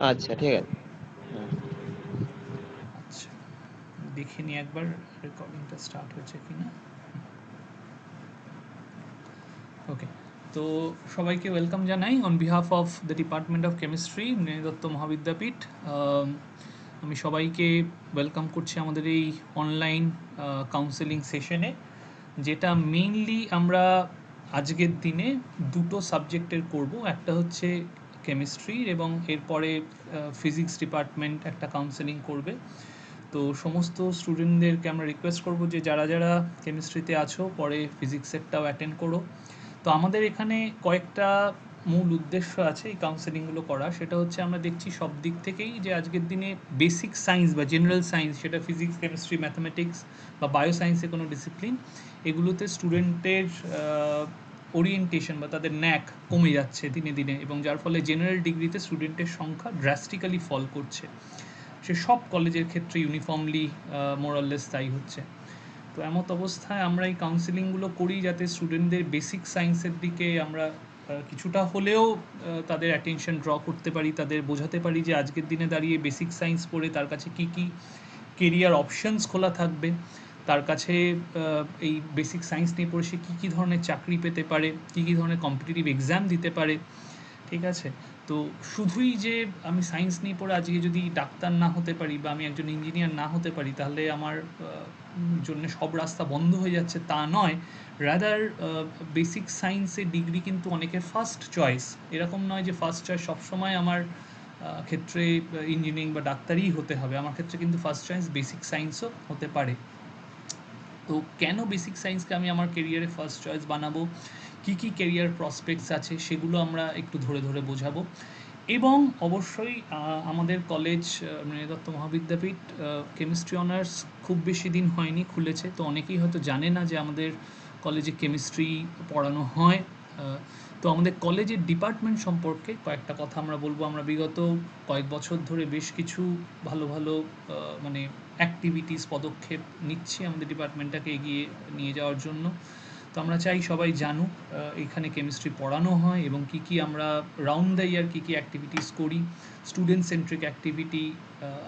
আচ্ছা ঠিক আছে। হ্যাঁ। আচ্ছা, দেখে নিই একবার রেকর্ডিংটা স্টার্ট হয়েছে কিনা। ওকে, তো সবাইকে ওয়েলকাম জানাই on behalf of the department of chemistry, Nrini Dutta Mahavidyapith. আমি সবাইকে ওয়েলকাম করছি আমাদের এই অনলাইন কাউন্সেলিং সেশনে, যেটা মেইনলি আমরা আজকের দিনে দুটো সাবজেক্টের করব। একটা হচ্ছে কেমিস্ট্রি এবং এরপরে ফিজিক্স ডিপার্টমেন্ট একটা কাউন্সেলিং করবে। তো সমস্ত স্টুডেন্টদেরকে আমরা রিকোয়েস্ট করব যে যারা যারা কেমিস্ট্রিতে আছো পরে ফিজিক্সেরটাও অ্যাটেন্ড করো। তো আমাদের এখানে কয়েকটা মূল উদ্দেশ্য আছে এই কাউন্সেলিংগুলো করা। সেটা হচ্ছে আমরা দেখছি সব দিক থেকেই যে আজকের দিনে বেসিক সায়েন্স বা জেনারেল সায়েন্স, সেটা ফিজিক্স, কেমিস্ট্রি, ম্যাথামেটিক্স বা বায়োসায়েন্সের কোনো ডিসিপ্লিন, এগুলোতে স্টুডেন্টের ওরিয়েন্টেশন বা তাদের ন্যাক কমে যাচ্ছে দিনে দিনে, এবং যার ফলে জেনারেল ডিগ্রিতে স্টুডেন্টের সংখ্যা ড্রাস্টিক্যালি ফল করছে। সে সব কলেজের ক্ষেত্রে ইউনিফর্মলি মোরাললেস তাই হচ্ছে। তো এমত অবস্থায় আমরা এই কাউন্সেলিংগুলো করি যাতে স্টুডেন্টদের বেসিক সায়েন্সের দিকে আমরা কিছুটা হলেও তাদের অ্যাটেনশন ড্র করতে পারি, তাদের বোঝাতে পারি যে আজকের দিনে দাঁড়িয়ে বেসিক সায়েন্স পড়ে তার কাছে কী কী কেরিয়ার অপশানস খোলা থাকবে, তার কাছে এই বেসিক সায়েন্স নিয়ে পড়ে সে কী কী ধরনের চাকরি পেতে পারে, কী কী ধরনের কম্পিটিটিভ এক্সাম দিতে পারে। ঠিক আছে? তো শুধুই যে আমি সায়েন্স নিয়ে পড়ে আজকে যদি ডাক্তার না হতে পারি বা আমি একজন ইঞ্জিনিয়ার না হতে পারি তাহলে আমার জন্য সব রাস্তা বন্ধ হয়ে যাচ্ছে, তা নয়। রাদার বেসিক সায়েন্সের ডিগ্রি কিন্তু অনেকের ফার্স্ট চয়েস। এরকম নয় যে ফার্স্ট চয়েস সবসময় আমার ক্ষেত্রে ইঞ্জিনিয়ারিং বা ডাক্তারই হতে হবে। আমার ক্ষেত্রে কিন্তু ফার্স্ট চয়েস বেসিক সায়েন্সও হতে পারে। তো কেন বেসিক সায়েন্সকে আমি আমার কেরিয়ারে ফার্স্ট চয়েস বানাবো, কী কী কেরিয়ার প্রসপেক্টস আছে সেগুলো আমরা একটু ধরে ধরে বোঝাবো। এবং অবশ্যই আমাদের কলেজ নৃণী দত্ত মহাবিদ্যাপীঠ কেমিস্ট্রি অনার্স খুব বেশি দিন হয়নি খুলেছে, তো অনেকেই হয়তো জানে না যে আমাদের কলেজে কেমিস্ট্রি পড়ানো হয়। তো আমাদের কলেজের ডিপার্টমেন্ট সম্পর্কে কয়েকটা কথা আমরা বলবো। আমরা বিগত কয়েক বছর ধরে বেশ কিছু ভালো ভালো মানে অ্যাক্টিভিটিস, পদক্ষেপ নিচ্ছি আমাদের ডিপার্টমেন্টটাকে এগিয়ে নিয়ে যাওয়ার জন্য। তো আমরা চাই সবাই জানুক এখানে কেমিস্ট্রি পড়ানো হয় এবং কী কী আমরা রাউন্ড দ্য ইয়ার কী কী অ্যাক্টিভিটিস করি, স্টুডেন্ট সেন্ট্রিক অ্যাক্টিভিটি,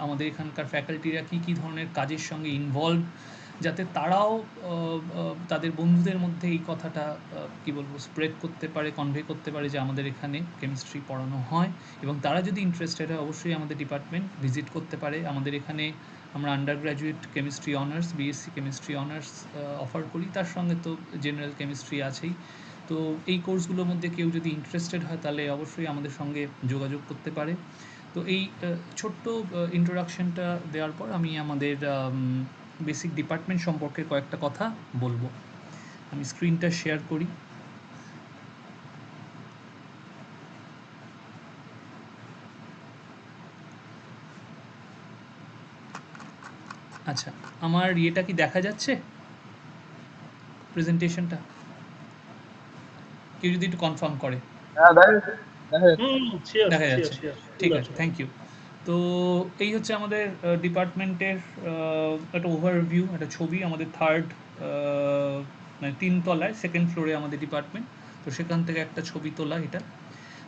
আমাদের এখানকার ফ্যাকাল্টিরা কী কী ধরনের কাজের সঙ্গে ইনভলভ, যাতে তারাও তাদের বন্ধুদের মধ্যে এই কথাটা কী বলবো স্প্রেড করতে পারে, কনভে করতে পারে যে আমাদের এখানে কেমিস্ট্রি পড়ানো হয়। এবং তারা যদি ইন্টারেস্টেড হয় অবশ্যই আমাদের ডিপার্টমেন্ট ভিজিট করতে পারে। আমাদের এখানে আমরা under graduate chemistry honours, BSc chemistry honours offer করি, তার সঙ্গে তো জেনারেল কেমিস্ট্রি আছেই। তো এই কোর্সগুলোর মধ্যে কেউ যদি ইন্টারেস্টেড হয় তাহলে অবশ্যই আমাদের সঙ্গে যোগাযোগ করতে পারে। তো এই ছোট্ট ইন্ট্রোডাকশনটা দেওয়ার পর আমি আমাদের বেসিক ডিপার্টমেন্ট সম্পর্কে কয়েকটা কথা বলবো। আমি স্ক্রিনটা শেয়ার করি। আচ্ছা, আমার ইয়েটা কি দেখা যাচ্ছে, প্রেজেন্টেশনটা? কেউ যদি একটু কনফার্ম করে। হ্যাঁ দেখা যাচ্ছে, দেখা যাচ্ছে। শিওর দেখা শিওর যাচ্ছে, শিওর ঠিক ফুল আছে, আছে। Thank you. তো এই হচ্ছে আমাদের ডিপার্টমেন্টের একটা ওভারভিউ, একটা ছবি। আমাদের থার্ড মানে 3 তলায় সেকেন্ড ফ্লোরে আমাদের ডিপার্টমেন্ট। তো সেখান থেকে একটা ছবি তোলা এটা।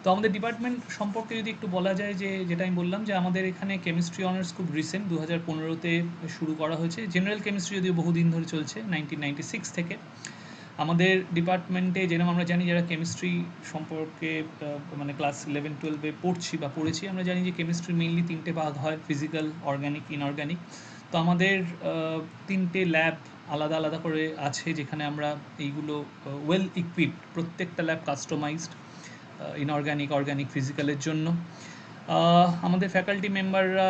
তো আমাদের ডিপার্টমেন্ট সম্পর্কে যদি একটু বলা যায়, যে যেটা আমি বললাম যে আমাদের এখানে কেমিস্ট্রি অনার্স খুব রিসেন্ট 2015-তে শুরু করা হয়েছে। জেনারেল কেমিস্ট্রি যদিও বহুদিন ধরে চলছে, 1996 থেকে। আমাদের ডিপার্টমেন্টে যেরকম আমরা জানি যারা কেমিস্ট্রি সম্পর্কে মানে ক্লাস 11-12-এ পড়ছি বা পড়েছি, আমরা জানি যে কেমিস্ট্রি মেইনলি 3টে ভাগ হয়: ফিজিক্যাল, অর্গ্যানিক, ইনঅর্গ্যানিক। তো আমাদের 3টে ল্যাব আলাদা আলাদা করে আছে, যেখানে আমরা এইগুলো ওয়েল ইকুইপড, প্রত্যেকটা ল্যাব কাস্টমাইজড ইনঅর্গ্যানিক, অর্গ্যানিক, ফিজিক্যালের জন্য। আমাদের ফ্যাকাল্টি মেম্বাররা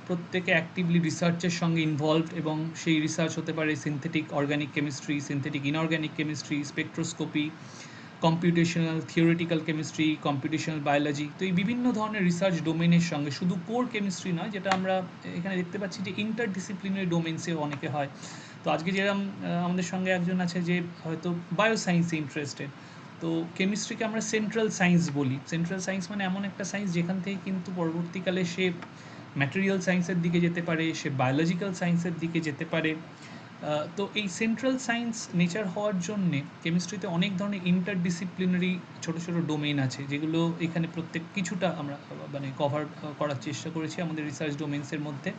প্রত্যেকে অ্যাক্টিভলি রিসার্চের সঙ্গে ইনভলভড, এবং সেই রিসার্চ হতে পারে synthetic organic chemistry, synthetic inorganic chemistry, spectroscopy, computational theoretical chemistry, computational biology. তো এই বিভিন্ন ধরনের রিসার্চ ডোমেনের সঙ্গে শুধু কোর কেমিস্ট্রি নয়, যেটা আমরা এখানে দেখতে পাচ্ছি যে ইন্টারডিসিপ্লিনারি ডোমেন্সেও অনেকে হয়। তো আজকে যেরকম আমাদের সঙ্গে একজন আছে যে হয়তো বায়োসায়েন্সে ইন্টারেস্টেড। তো কেমিস্ট্রিকে আমরা সেন্ট্রাল সায়েন্স বলি। সেন্ট্রাল সায়েন্স মানে এমন একটা সায়েন্স যেখান থেকে কিন্তু পরবর্তীকালে সে ম্যাটেরিয়াল সায়েন্সের দিকে যেতে পারে, সে বায়োলজিক্যাল সায়েন্সের দিকে যেতে পারে, তো এই সেন্ট্রাল সায়েন্স নেচার হওয়ার জন্যে কেমিস্ট্রিতে অনেক ধরনের ইন্টারডিসিপ্লিনারি ছোট ছোট ডোমেইন আছে, যেগুলো এখানে প্রত্যেক কিছুটা আমরা মানে কভার করার চেষ্টা করেছি আমাদের রিসার্চ ডোমেইনসের মধ্যে।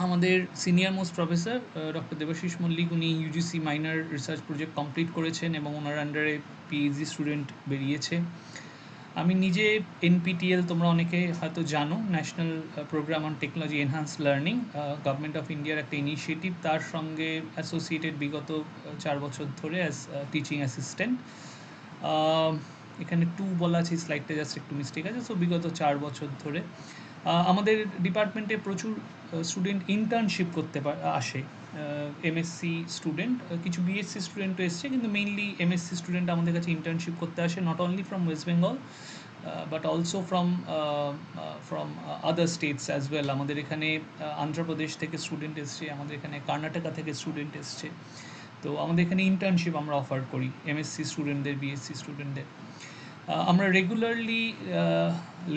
আমাদের senior most professor doctor Debashis Mallick, উনি UGC minor research project complete করেছেন এবং ওনার আন্ডারে পিএইচডি স্টুডেন্ট বেরিয়েছে। আমি নিজে এনপিটিএল, তোমরা অনেকে হয়তো জানো, national programme on technology enhance learning, government of ইন্ডিয়ার একটা ইনিশিয়েটিভ, তার সঙ্গে অ্যাসোসিয়েটেড বিগত 4 বছর ধরে অ্যাজ টিচিং অ্যাসিস্ট্যান্ট। এখানে 2 বলা আছে, স্লাইডটা জাস্ট একটু মিস্টেক আছে। সো বিগত 4 বছর ধরে আমাদের ডিপার্টমেন্টে প্রচুর স্টুডেন্ট ইন্টার্নশিপ করতে আসে। এমএসসি স্টুডেন্ট, কিছু বিএসসি স্টুডেন্টও এসছে, কিন্তু মেইনলি এমএসসি স্টুডেন্ট আমাদের কাছে ইন্টার্নশিপ করতে আসে, not only from West Bengal but also from other states as well. আমাদের এখানে অন্ধ্রপ্রদেশ থেকে স্টুডেন্ট এসছে, আমাদের এখানে কর্ণাটকা থেকে স্টুডেন্ট এসছে। তো আমাদের এখানে ইন্টার্নশিপ আমরা অফার করি এমএসসি স্টুডেন্টদের, বিএসসি স্টুডেন্টদের। আমরা regularly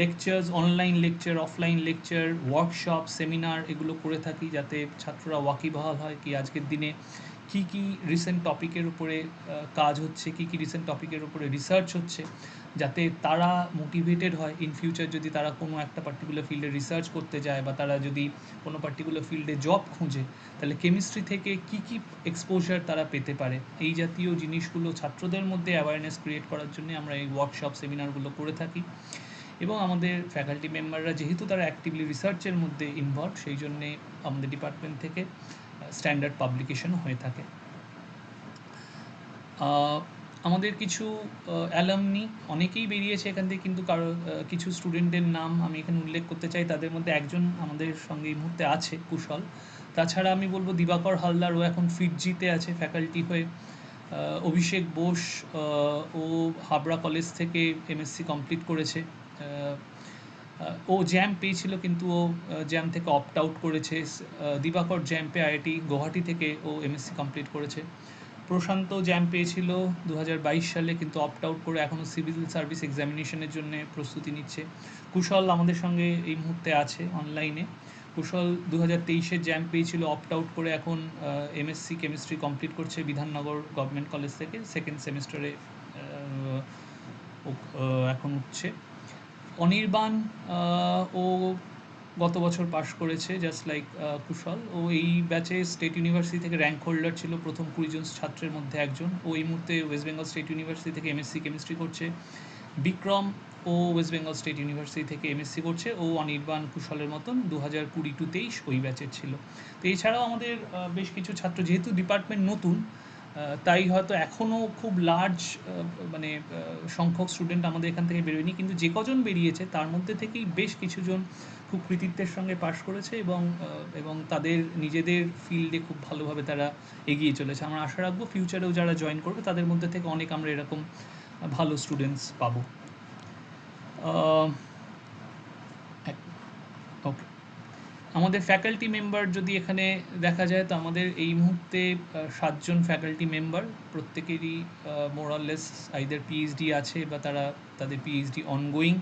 lectures, online lecture, offline lecture, workshop, seminar এগুলো করে থাকি, যাতে ছাত্ররা ওয়াকিবহাল হয় কি আজকের দিনে কী কী রিসেন্ট টপিকের উপরে কাজ হচ্ছে, কী কী রিসেন্ট টপিকের উপরে রিসার্চ হচ্ছে, যাতে তারা মোটিভেটেড হয় ইন ফিউচার যদি তারা কোনো একটা পার্টিকুলার ফিল্ডে রিসার্চ করতে যায় বা তারা যদি কোনো পার্টিকুলার ফিল্ডে জব খুঁজে, তাহলে কেমিস্ট্রি থেকে কী কী এক্সপোজার তারা পেতে পারে। এই জাতীয় জিনিসগুলো ছাত্রদের মধ্যে অ্যাওয়ারনেস ক্রিয়েট করার জন্য আমরা এই ওয়ার্কশপ, সেমিনারগুলো করে থাকি। এবং আমাদের ফ্যাকাল্টি মেম্বাররা যেহেতু তারা অ্যাক্টিভলি রিসার্চের মধ্যে ইনভলভ, সেই জন্যে আমাদের ডিপার্টমেন্ট থেকে স্ট্যান্ডার্ড পাবলিকেশনও হয়ে থাকে। আমাদের কিছু অ্যালামনি অনেকেই বেরিয়েছে এখান থেকে, কিন্তু কিছু স্টুডেন্টের নাম আমি এখানে উল্লেখ করতে চাই। তাদের মধ্যে একজন আমাদের সঙ্গে এই মুহূর্তে আছে, কুশল। তাছাড়া আমি বলবো দিবাকর হালদার, ও এখন ফিটজিতে আছে ফ্যাকাল্টি হয়ে। অভিষেক বোস, ও হাবড়া কলেজ থেকে এমএসসি কমপ্লিট করেছে। ও জ্যাম পেয়েছিল, কিন্তু ও জ্যাম থেকে অপ্ট আউট করেছে। দিবাকর জ্যাম্পে আইআইটি গুয়াহাটি থেকে ও এমএসসি কমপ্লিট করেছে। প্রশান্ত জ্যাম পেয়েছিল 2022 সালে, কিন্তু অপ্ট আউট করে এখনও সিভিল সার্ভিস এক্সামিনেশনের জন্য প্রস্তুতি নিচ্ছে। কুশল আমাদের সঙ্গে এই মুহূর্তে আছে অনলাইনে। কুশল 2023-এ জ্যাম পেয়েছিল, অপ্ট আউট করে এখন এমএসসি কেমিস্ট্রি কমপ্লিট করছে বিধাননগর গভর্নমেন্ট কলেজ থেকে, সেকেন্ড সেমিস্টারে এখন উঠছে। অনির্বাণ, ও গত বছর পাশ করেছে জাস্ট লাইক কুশল। ও এই ব্যাচে স্টেট ইউনিভার্সিটি থেকে র্যাঙ্ক হোল্ডার ছিল, প্রথম 20 জন ছাত্রের মধ্যে একজন। ও এই মুহূর্তে ওয়েস্ট বেঙ্গল স্টেট ইউনিভার্সিটি থেকে এমএসসি কেমিস্ট্রি করছে। বিক্রম, ও ওয়েস্ট বেঙ্গল স্টেট ইউনিভার্সিটি থেকে এমএসসি করছে। ও অনির্বাণ কুশলের মতন 2020-23 ওই ব্যাচের ছিল। তো এছাড়াও আমাদের বেশ কিছু ছাত্র, যেহেতু ডিপার্টমেন্ট নতুন, তাই হয়তো এখনও খুব লার্জ মানে সংখ্যক স্টুডেন্ট আমাদের এখান থেকে বেরোয়নি, কিন্তু যে কজন বেরিয়েছে তার মধ্যে থেকেই বেশ কিছুজন খুব কৃতিত্বের সঙ্গে পাশ করেছে এবং তাদের নিজেদের ফিল্ডে খুব ভালোভাবে তারা এগিয়ে চলেছে। আমরা আশা রাখবো ফিউচারেও যারা জয়েন করবে তাদের মধ্যে থেকে অনেক আমরা এরকম ভালো স্টুডেন্টস পাবো। ওকে, আমাদের ফ্যাকাল্টি মেম্বার যদি এখানে দেখা যায়, তো আমাদের এই মুহূর্তে 7 জন ফ্যাকাল্টি মেম্বার, প্রত্যেকেরই মোরাললেস আইদার পিএইচডি আছে বা তাদের পিএইচডি অনগোয়িং।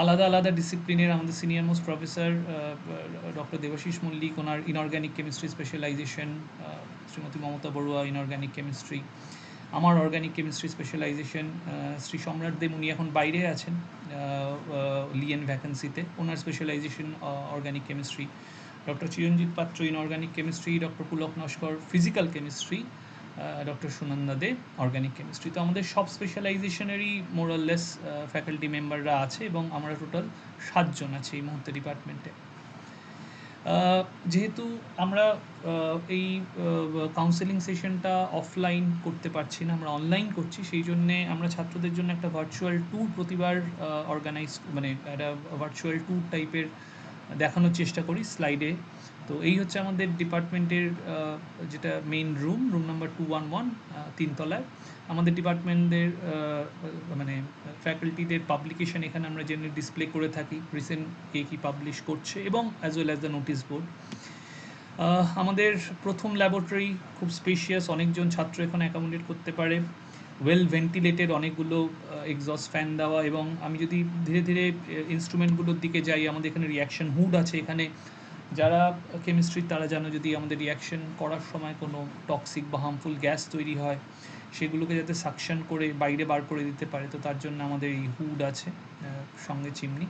আলাদা আলাদা ডিসিপ্লিনের আমাদের senior most professor doctor Debashis Mallick, ওনার inorganic chemistry specialisation, Shrimati Mamata Barua inorganic chemistry, আমার organic chemistry specialisation, Shri Samrat Deb, উনি এখন বাইরে আছেন লিয়েন ভ্যাকেন্সিতে, ওনার specialisation organic chemistry, doctor Chiranjit Patra inorganic chemistry, doctor Pulak Naskar physical chemistry, doctor Sunanda De organic chemistry. তো আমাদের সব স্পেশালাইজেশনেরই মোরাললেস ফ্যাকাল্টি মেম্বাররা আছে এবং আমরা টোটাল 7 জন আছি এই মুহূর্তে ডিপার্টমেন্টে। যেহেতু আমরা এই কাউন্সেলিং সেশনটা অফলাইন করতে পারছি না, আমরা অনলাইন করছি, সেই জন্যে আমরা ছাত্রদের জন্য একটা ভার্চুয়াল ট্যুর প্রতিবার অর্গানাইজ, মানে একটা ভার্চুয়াল ট্যুর টাইপের দেখানোর চেষ্টা করি স্লাইডে। তো এই হচ্ছে আমাদের ডিপার্টমেন্টের যেটা মেইন রুম নাম্বার 211, 3 তলায়। আমাদের ডিপার্টমেন্টের মানে ফ্যাকাল্টিদের পাবলিকেশন এখানে আমরা জেনারেলি ডিসপ্লে করে থাকি, রিসেন্ট কে কী পাবলিশ করছে, এবং as well as the notice board. আমাদের প্রথম ল্যাবরেটরি খুব স্পেশিয়াস, অনেকজন ছাত্র এখানে অ্যাকোমোডেট করতে পারে, ওয়েল ভেন্টিলেটেড, অনেকগুলো এক্সস্ট ফ্যান দেওয়া। এবং আমি যদি ধীরে ধীরে ইনস্ট্রুমেন্টগুলোর দিকে যাই, আমাদের এখানে রিয়াকশন হুড আছে, এখানে যারা কেমিস্ট্রি তারা জানো, যদি আমাদের রিয়াকশন করার সময় কোনো টক্সিক বা হার্মফুল গ্যাস তৈরি হয়, সেগুলোকে যাতে সাকশন করে বাইরে বার করে দিতে পারে, তো তার জন্য আমাদের এই হুড আছে সঙ্গে চিমনি,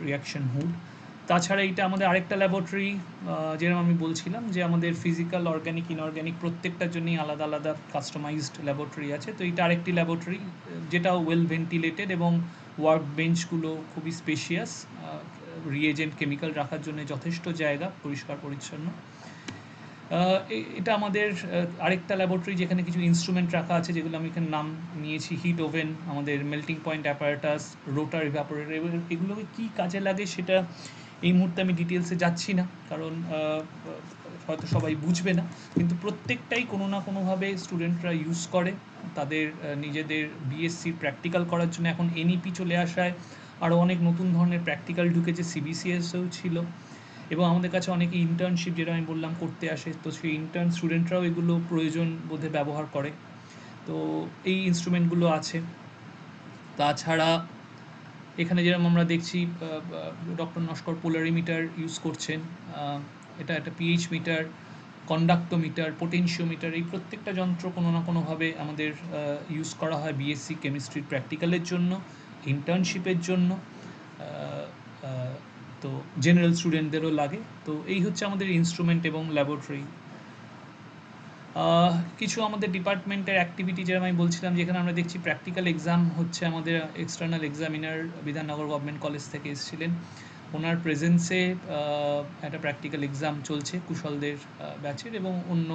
রিয়াকশন হুড। তাছাড়া এইটা আমাদের আরেকটা ল্যাবরেটরি, যেরকম আমি বলছিলাম যে আমাদের ফিজিক্যাল, অর্গ্যানিক, ইনঅর্গ্যানিক প্রত্যেকটার জন্যই আলাদা আলাদা কাস্টমাইজড ল্যাবরেটরি আছে। তো এইটা আরেকটি ল্যাবরেটরি, যেটা ওয়েল ভেন্টিলেটেড এবং ওয়ার্ক বেঞ্চগুলো খুবই স্পেশিয়াস, রিএজেন্ট কেমিক্যাল রাখার জন্য যথেষ্ট জায়গা, পরিষ্কার পরিচ্ছন্ন। এটা আমাদের আরেকটা ল্যাবরেটরি, যেখানে কিছু ইনস্ট্রুমেন্ট রাখা আছে, যেগুলো আমি এখানে নাম নিয়েছি: হিট ওভেন, আমাদের মেল্টিং পয়েন্ট অ্যাপারেটাস, রোটার ইভাপোরেটর। এগুলোকে কী কাজে লাগে সেটা এই মুহূর্তে আমি ডিটেলসে যাচ্ছি না, কারণ হয়তো সবাই বুঝবে না, কিন্তু প্রত্যেকটাই কোনো না কোনোভাবে স্টুডেন্টরা ইউজ করে তাদের নিজেদের বিএসসির প্র্যাকটিক্যাল করার জন্য। এখন এনইপি চলে আসায় আরও অনেক নতুন ধরনের প্র্যাকটিক্যাল ঢুকেছে, সিবিসিএসও ছিল, এবং আমাদের কাছে অনেকে ইন্টার্নশিপ, যেটা আমি বললাম, করতে আসে। তো সেই ইন্টার্ন স্টুডেন্টরাও এগুলো প্রয়োজন বোধে ব্যবহার করে। তো এই ইনস্ট্রুমেন্টগুলো আছে। তাছাড়া এখানে যেরকম আমরা দেখছি, ডক্টর নস্কর পোলারিমিটার ইউজ করছেন, এটা একটা পিএইচ মিটার, কন্ডাক্টোমিটার, পোটেনশিওমিটার, এই প্রত্যেকটা যন্ত্র কোনো না কোনোভাবে আমাদের ইউজ করা হয় বিএসসি কেমিস্ট্রির প্র্যাকটিক্যালের জন্য, ইন্টার্নশিপের জন্য, তো জেনারেল স্টুডেন্টদেরও লাগে। তো এই হচ্ছে আমাদের ইনস্ট্রুমেন্ট এবং ল্যাবরেটরি। কিছু আমাদের ডিপার্টমেন্টের অ্যাক্টিভিটি, যেরকম আমি বলছিলাম, যেখানে আমরা দেখছি প্র্যাকটিক্যাল এক্সাম হচ্ছে। আমাদের external examiner Bidhannagar government college থেকে এসেছিলেন, ওনার প্রেজেন্সে একটা প্র্যাকটিক্যাল এক্সাম চলছে কুশলদের ব্যাচের, এবং অন্য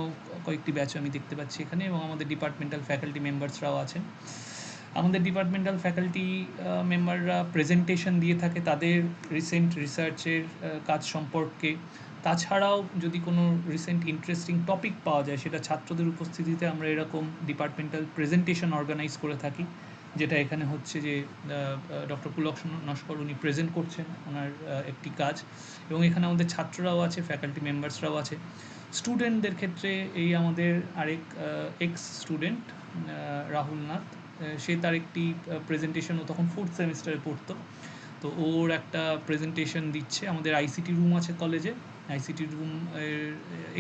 কয়েকটি ব্যাচও আমি দেখতে পাচ্ছি এখানে, এবং আমাদের ডিপার্টমেন্টাল ফ্যাকাল্টি মেম্বার্সরাও আছেন। আমাদের ডিপার্টমেন্টাল ফ্যাকাল্টি মেম্বাররা প্রেজেন্টেশন দিয়ে থাকে তাদের রিসেন্ট রিসার্চের কাজ সম্পর্কে। তাছাড়াও যদি কোনো রিসেন্ট ইন্টারেস্টিং টপিক পাওয়া যায়, সেটা ছাত্রদের উপস্থিতিতে আমরা এরকম ডিপার্টমেন্টাল প্রেজেন্টেশন অর্গানাইজ করে থাকি, যেটা এখানে হচ্ছে যে ডক্টর পুলক নস্কর উনি প্রেজেন্ট করছেন ওনার একটি কাজ, এবং এখানে আমাদের ছাত্ররাও আছে, ফ্যাকাল্টি মেম্বার্সরাও আছে। স্টুডেন্টদের ক্ষেত্রে এই আমাদের আরেক এক্স স্টুডেন্ট রাহুল নাথ, সে তার একটি প্রেজেন্টেশন, ও তখন 4th সেমিস্টারে পড়তো, তো ওর একটা প্রেজেন্টেশন দিচ্ছে। আমাদের আইসিটি রুম আছে কলেজে, আইসিটি রুম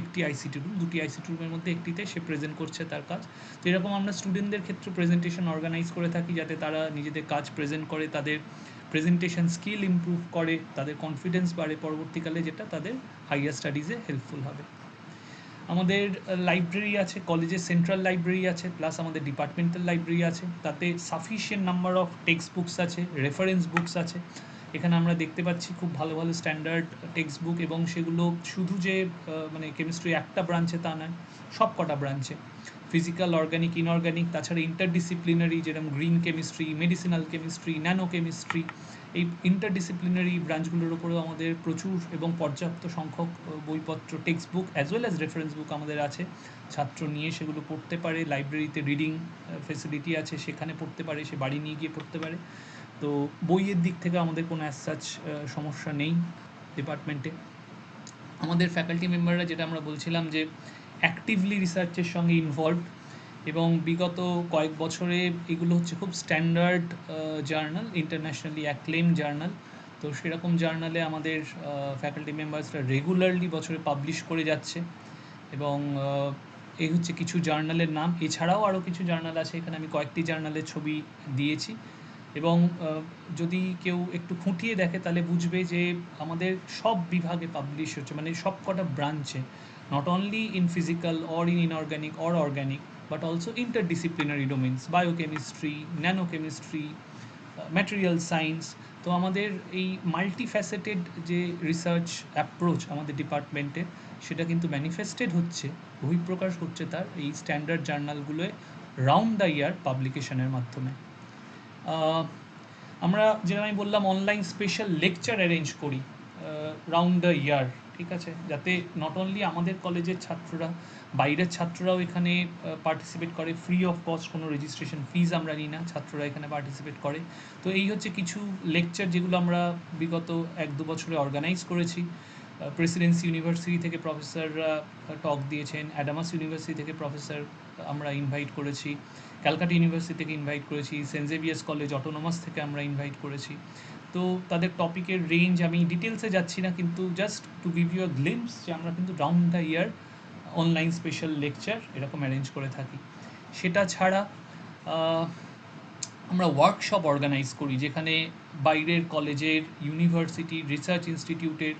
একটি আইসিটি রুম, দুটি আইসিটি রুমের মধ্যে একটিতে সে প্রেজেন্ট করছে তার কাজ। তো এরকম আমরা স্টুডেন্টদের ক্ষেত্রে প্রেজেন্টেশন অর্গানাইজ করে থাকি, যাতে তারা নিজেদের কাজ প্রেজেন্ট করে, তাদের প্রেজেন্টেশন স্কিল ইমপ্রুভ করে, তাদের কনফিডেন্স বাড়ে পরবর্তীকালে, যেটা তাদের হাইয়ার স্টাডিজে হেল্পফুল হবে। আমাদের লাইব্রেরি আছে, কলেজের সেন্ট্রাল লাইব্রেরি আছে, প্লাস আমাদের ডিপার্টমেন্টাল লাইব্রেরি আছে। তাতে sufficient number of text books আছে, রেফারেন্স বুকস আছে। এখানে আমরা দেখতে পাচ্ছি খুব ভালো ভালো স্ট্যান্ডার্ড টেক্সট বুক, এবং সেগুলো শুধু যে মানে কেমিস্ট্রি একটা ব্রাঞ্চে তা নয়, সব কটা ব্রাঞ্চে, ফিজিক্যাল, অর্গ্যানিক, ইনঅর্গ্যানিক, তাছাড়া ইন্টারডিসিপ্লিনারি, যেরকম green chemistry, medicinal chemistry, nano chemistry, এই ইন্টারডিসিপ্লিনারি ব্রাঞ্চগুলোর উপরেও আমাদের প্রচুর এবং পর্যাপ্ত সংখ্যক বইপত্র, text book as well as reference বুক আমাদের আছে। ছাত্র নিয়ে সেগুলো পড়তে পারে, লাইব্রেরিতে রিডিং ফেসিলিটি আছে, সেখানে পড়তে পারে, সে বাড়ি নিয়ে গিয়ে পড়তে পারে। তো বইয়ের দিক থেকে আমাদের কোনো অ্যাজ সাচ সমস্যা নেই ডিপার্টমেন্টে। আমাদের ফ্যাকাল্টি মেম্বাররা, যেটা আমরা বলছিলাম, যে অ্যাক্টিভলি রিসার্চের সঙ্গে ইনভলভড, এবং বিগত কয়েক বছরে এগুলো হচ্ছে খুব standard journal, internationally acclaim journal. তো সেরকম জার্নালে আমাদের ফ্যাকাল্টি মেম্বার্সরা রেগুলারলি বছরে পাবলিশ করে যাচ্ছে, এবং এই হচ্ছে কিছু জার্নালের নাম। এছাড়াও আরও কিছু জার্নাল আছে, এখানে আমি কয়েকটি জার্নালের ছবি দিয়েছি, এবং যদি কেউ একটু খুঁটিয়ে দেখে তাহলে বুঝবে যে আমাদের সব বিভাগে পাবলিশ হচ্ছে, মানে সব কটা ব্রাঞ্চে, not only in physical or in inorganic or organic, but also interdisciplinary domains, biochemistry, nano chemistry, material science. তো আমাদের এই মাল্টিফ্যাসেটেড যে রিসার্চ অ্যাপ্রোচ আমাদের ডিপার্টমেন্টে, সেটা কিন্তু ম্যানিফেস্টেড হচ্ছে, বহিঃপ্রকাশ হচ্ছে তার এই স্ট্যান্ডার্ড জার্নালগুলোয় রাউন্ড দ্য ইয়ার পাবলিকেশনের মাধ্যমে। আমরা, যেটা আমি বললাম, অনলাইন স্পেশাল লেকচার অ্যারেঞ্জ করি রাউন্ড দ্য ইয়ার, ঠিক আছে, যাতে নট অনলি আমাদের কলেজের ছাত্ররা, বাইরের ছাত্ররাও এখানে পার্টিসিপেট করে। ফ্রি অফ কস্ট, কোনো রেজিস্ট্রেশন ফিজ আমরা নিই না, ছাত্ররা এখানে পার্টিসিপেট করে। তো এই হচ্ছে কিছু লেকচার যেগুলো আমরা বিগত 1-2 বছরে অর্গানাইজ করেছি। প্রেসিডেন্সি ইউনিভার্সিটি থেকে প্রফেসররা টক দিয়েছেন, অ্যাডামাস ইউনিভার্সিটি থেকে প্রফেসর আমরা ইনভাইট করেছি, ক্যালকাটা ইউনিভার্সিটি থেকে ইনভাইট করেছি, সেন্ট জেভিয়ার্স কলেজ অটোনোমাস থেকে আমরা ইনভাইট করেছি। তো তাদের টপিকের রেঞ্জ আমি ডিটেলসে যাচ্ছি না, কিন্তু just to give you a glimpse যে আমরা কিন্তু round the year online special lecture এরকম অ্যারেঞ্জ করে থাকি। সেটা ছাড়া আমরা ওয়ার্কশপ অর্গানাইজ করি, যেখানে বাইরের কলেজের, ইউনিভার্সিটি, রিসার্চ ইনস্টিটিউটের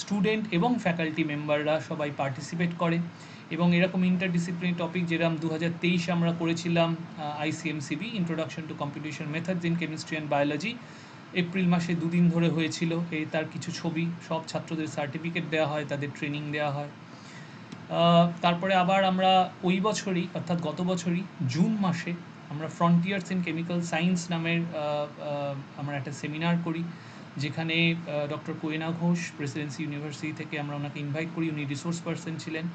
স্টুডেন্ট এবং ফ্যাকাল্টি মেম্বাররা সবাই পার্টিসিপেট করে। এবং এরকম ইন্টারডিসিপ্লিনারি টপিক যেরকম 2023 আমরা করেছিলাম ICMCB introduction to competition methods in chemistry and biology, April মাসে 2 দিন ধরে হয়েছিল। তার কিছু ছবি, সব ছাত্রদের সার্টিফিকেট দেওয়া হয়, তাদের ট্রেনিং দেওয়া হয়। তারপরে আবার আমরা ওই বছরই, অর্থাৎ গত বছরই জুন মাসে আমরা ফ্রন্টিয়ার্স ইন কেমিক্যাল সায়েন্স নামের আমরা একটা সেমিনার করি, যেখানে doctor Koyena Ghosh Presidency University থেকে আমরা ওনাকে ইনভাইট করি, উনি রিসোর্স পার্সন ছিলেন।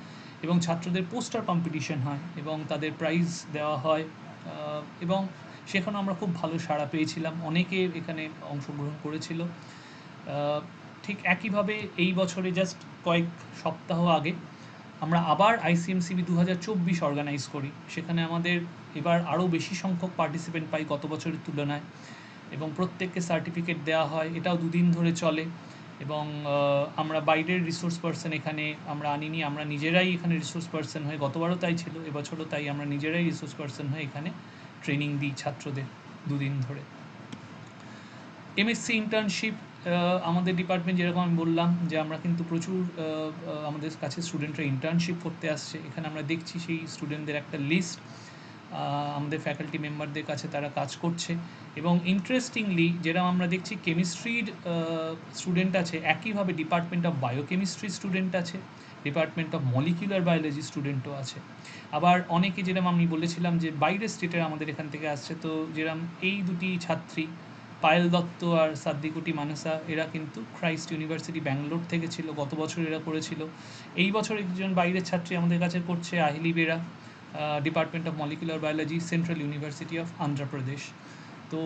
এবং ছাত্রদের পোস্টার কম্পিটিশন হয় এবং তাদের প্রাইজ দেওয়া হয়, এবং সেখানেও আমরা খুব ভালো সাড়া পেয়েছিলাম, অনেকে এখানে অংশগ্রহণ করেছিল। ঠিক একইভাবে এই বছরে জাস্ট কয়েক সপ্তাহ আগে আমরা আবার ICMCB 2024 অর্গানাইজ করি। সেখানে আমাদের এবার আরও বেশি সংখ্যক পার্টিসিপেন্ট পাই গত বছরের তুলনায়, এবং প্রত্যেককে সার্টিফিকেট দেওয়া হয়। এটাও 2 দিন ধরে চলে, এবং আমরা বাইরের রিসোর্স পার্সন এখানে আমরা আনিনি, আমরা নিজেরাই এখানে রিসোর্স পার্সন হয়ে, গতবারও তাই ছিল, এবছরও তাই, আমরা নিজেরাই রিসোর্স পার্সন হয়ে এখানে ট্রেনিং দিই ছাত্রদের 2 দিন ধরে। MSc ইন্টার্নশিপ আমাদের ডিপার্টমেন্ট, যেরকম আমি বললাম যে আমরা কিন্তু প্রচুর আমাদের কাছে স্টুডেন্টরা ইন্টার্নশিপ করতে আসছে। এখানে আমরা দেখছি সেই স্টুডেন্টদের একটা লিস্ট আমাদের ফ্যাকাল্টি মেম্বারদের কাছে তারা কাজ করছে। এবং ইন্টারেস্টিংলি যেরকম আমরা দেখছি কেমিস্ট্রির স্টুডেন্ট আছে, একইভাবে ডিপার্টমেন্ট অফ বায়োকেমিস্ট্রি স্টুডেন্ট আছে, ডিপার্টমেন্ট অফ মলিকুলার বায়োলজি স্টুডেন্টও আছে। আবার অনেকে, যেরকম আমি বলেছিলাম যে বাইরের স্টেটের আমাদের এখান থেকে আসছে, তো যেরকম এই দুটি ছাত্রী পায়েল দত্ত আর সাদ্দিকুটি মানসা, এরা কিন্তু ক্রাইস্ট ইউনিভার্সিটি ব্যাঙ্গালোর থেকে ছিল, গত বছর এরা করেছিল। এই বছর একজন বাইরের ছাত্রী আমাদের কাছে করছে, আহিলি Bera, department of molecular biology, central university of Andhra Pradesh. তো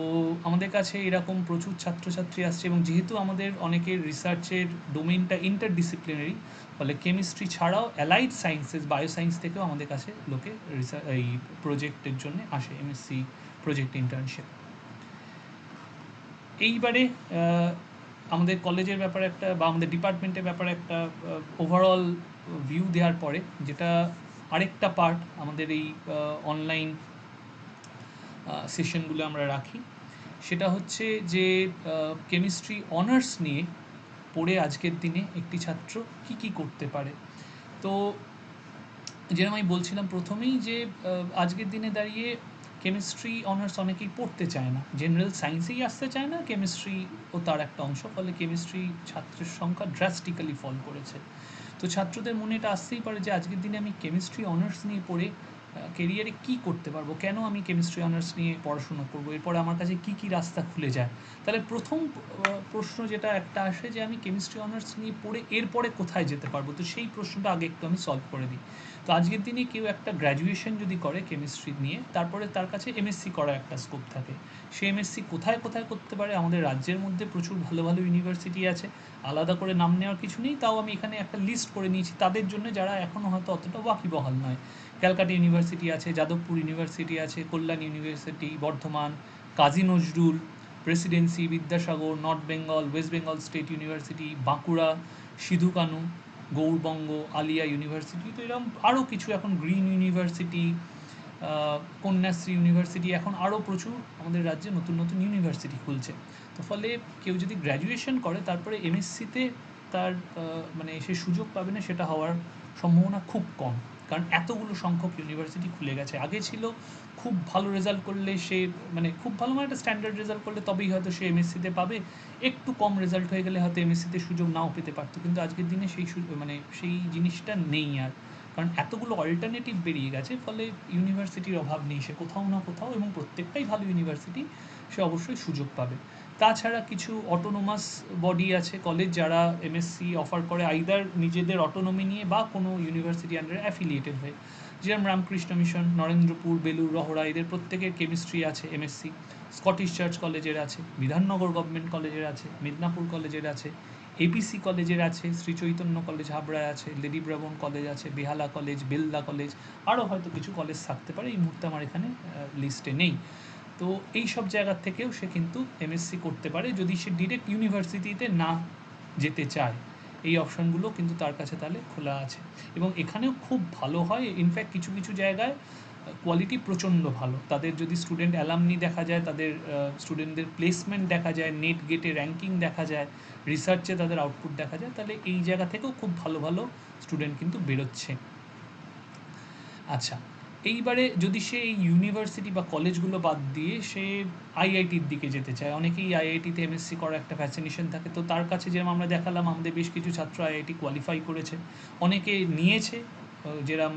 আমাদের কাছে এরকম প্রচুর ছাত্রছাত্রী আসছে, এবং যেহেতু আমাদের অনেকের রিসার্চের ডোমেইনটা ইন্টারডিসিপ্লিনারি, ফলে কেমিস্ট্রি ছাড়াও অ্যালাইড সায়েন্সেস, বায়োসায়েন্স থেকেও আমাদের কাছে লোকে এই প্রজেক্টের জন্য আসে, MSc প্রজেক্ট ইন্টার্নশিপ। এইবারে আমাদের কলেজের ব্যাপারে একটা, বা আমাদের ডিপার্টমেন্টের ব্যাপারে একটা ওভারঅল ভিউ দেওয়ার পরে, যেটা আরেকটা পার্ট আমাদের এই অনলাইন সেশনগুলো আমরা রাখি, সেটা হচ্ছে যে কেমিস্ট্রি অনার্স নিয়ে পড়ে আজকের দিনে একটি ছাত্র কি কি করতে পারে। তো যেরকম আমি বলছিলাম প্রথমেই যে আজকের দিনে দাঁড়িয়ে কেমিস্ট্রি অনার্স অনেকেই পড়তে চায় না, জেনারেল সায়েন্সেই আসতে চায় না, কেমিস্ট্রি ও তার একটা অংশ, ফলে কেমিস্ট্রি ছাত্রের সংখ্যা ড্রাস্টিক্যালি ফল করেছে। তো ছাত্রদের মনে এটা আসতেই পারে যে আজকের দিনে আমি কেমিস্ট্রি অনার্স নিয়ে পড়ে কেরিয়ারে কী করতে পারবো, কেন আমি কেমিস্ট্রি অনার্স নিয়ে পড়াশুনো করবো, এরপরে আমার কাছে কী কী রাস্তা খুলে যায়। তাহলে প্রথম প্রশ্ন যেটা একটা আসে যে আমি কেমিস্ট্রি অনার্স নিয়ে পড়ে এরপরে কোথায় যেতে পারবো, তো সেই প্রশ্নটা আগে একটু আমি সলভ করে দিই। তো আজকের দিনে কেউ একটা গ্র্যাজুয়েশন যদি করে কেমিস্ট্রি নিয়ে, তারপরে তার কাছে MSc করার একটা স্কোপ থাকে। সে MSc কোথায় কোথায় করতে পারে, আমাদের রাজ্যের মধ্যে প্রচুর ভালো ভালো ইউনিভার্সিটি আছে, আলাদা করে নাম নেওয়ার কিছু নেই, তাও আমি এখানে একটা লিস্ট করে নিয়েছি তাদের জন্য যারা এখনও হয়তো অতটা ওয়াকিবহাল নয়। ক্যালকাটা ইউনিভার্সিটি আছে, যাদবপুর ইউনিভার্সিটি আছে, Kalyan University, Bardhaman, Kazi Nazrul, Presidency, Vidyasagar, North Bengal, West Bengal State University, Bankura, Sidhu Kanhu, Gourbanga, Aliah University, তো এরকম আরও কিছু, এখন গ্রিন ইউনিভার্সিটি, কন্যাশ্রী ইউনিভার্সিটি, এখন আরও প্রচুর আমাদের রাজ্যে নতুন নতুন ইউনিভার্সিটি খুলছে। তো ফলে কেউ যদি গ্র্যাজুয়েশন করে তারপরে MScতে তার মানে সে সুযোগ পাবে না, সেটা হওয়ার সম্ভাবনা খুব কম, কারণ এতগুলো সংখ্যক ইউনিভার্সিটি খুলে গেছে। আগে ছিল খুব ভালো রেজাল্ট করলে সে, মানে খুব ভালো মানে একটা স্ট্যান্ডার্ড রেজাল্ট করলে তবেই হয়তো সে MScতে পাবে, একটু কম রেজাল্ট হয়ে গেলে হয়তো MScতে সুযোগ নাও পেতে পারতো, কিন্তু আজকের দিনে সেই মানে সেই জিনিসটা নেই আর, কারণ এতগুলো অল্টারনেটিভ বেরিয়ে গেছে, ফলে ইউনিভার্সিটির অভাব নেই, সে কোথাও না কোথাও, এবং প্রত্যেকটাই ভালো ইউনিভার্সিটি, সে অবশ্যই সুযোগ পাবে। তাছাড়া কিছু অটোনোমাস বডি আছে, কলেজ, যারা MSc অফার করে আইদার নিজেদের অটোনমি নিয়ে বা কোনো ইউনিভার্সিটি আন্ডারে অ্যাফিলিয়েটেড হয়ে, যেরকম রামকৃষ্ণ মিশন, নরেন্দ্রপুর, বেলুর, রহড়া, এদের প্রত্যেকের কেমিস্ট্রি আছে MSc, স্কটিশ চার্চ কলেজের আছে, বিধাননগর গভর্নমেন্ট কলেজের আছে, মেদিনীপুর কলেজের আছে, এপিসি কলেজের আছে, শ্রী চৈতন্য কলেজ হাবড়ায় আছে, লেডি ব্রাবোন কলেজ আছে, বেহালা কলেজ, বেলদা কলেজ, আরও হয়তো কিছু কলেজ থাকতে পারে, এই মুহূর্তে আমার এখানে লিস্টে নেই। তো এই সব জায়গার থেকেও সে কিন্তু এমএসসি করতে পারে যদি সে ডিরেক্ট ইউনিভার্সিটিতে না যেতে চায়। এই অপশানগুলো কিন্তু তার কাছে তাহলে খোলা আছে, এবং এখানেও খুব ভালো হয়। ইনফ্যাক্ট কিছু কিছু জায়গায় কোয়ালিটি প্রচণ্ড ভালো। তাদের যদি স্টুডেন্ট অ্যালামনি দেখা যায়, তাদের স্টুডেন্টদের প্লেসমেন্ট দেখা যায়, নেট গেটে র্যাঙ্কিং দেখা যায়, রিসার্চে তাদের আউটপুট দেখা যায়, তাহলে এই জায়গা থেকেও খুব ভালো ভালো স্টুডেন্ট কিন্তু বেরোচ্ছে। আচ্ছা, এইবারে যদি সে এই ইউনিভার্সিটি বা কলেজগুলো বাদ দিয়ে সে আইআইটির দিকে যেতে চায়, অনেকেই আইআইটিতে এমএসসি করার একটা ফ্যাসিনেশন থাকে, তো তার কাছে যেরকম আমরা দেখালাম আমাদের বেশ কিছু ছাত্র আইআইটি কোয়ালিফাই করেছে, অনেকে নিয়েছে, যেরকম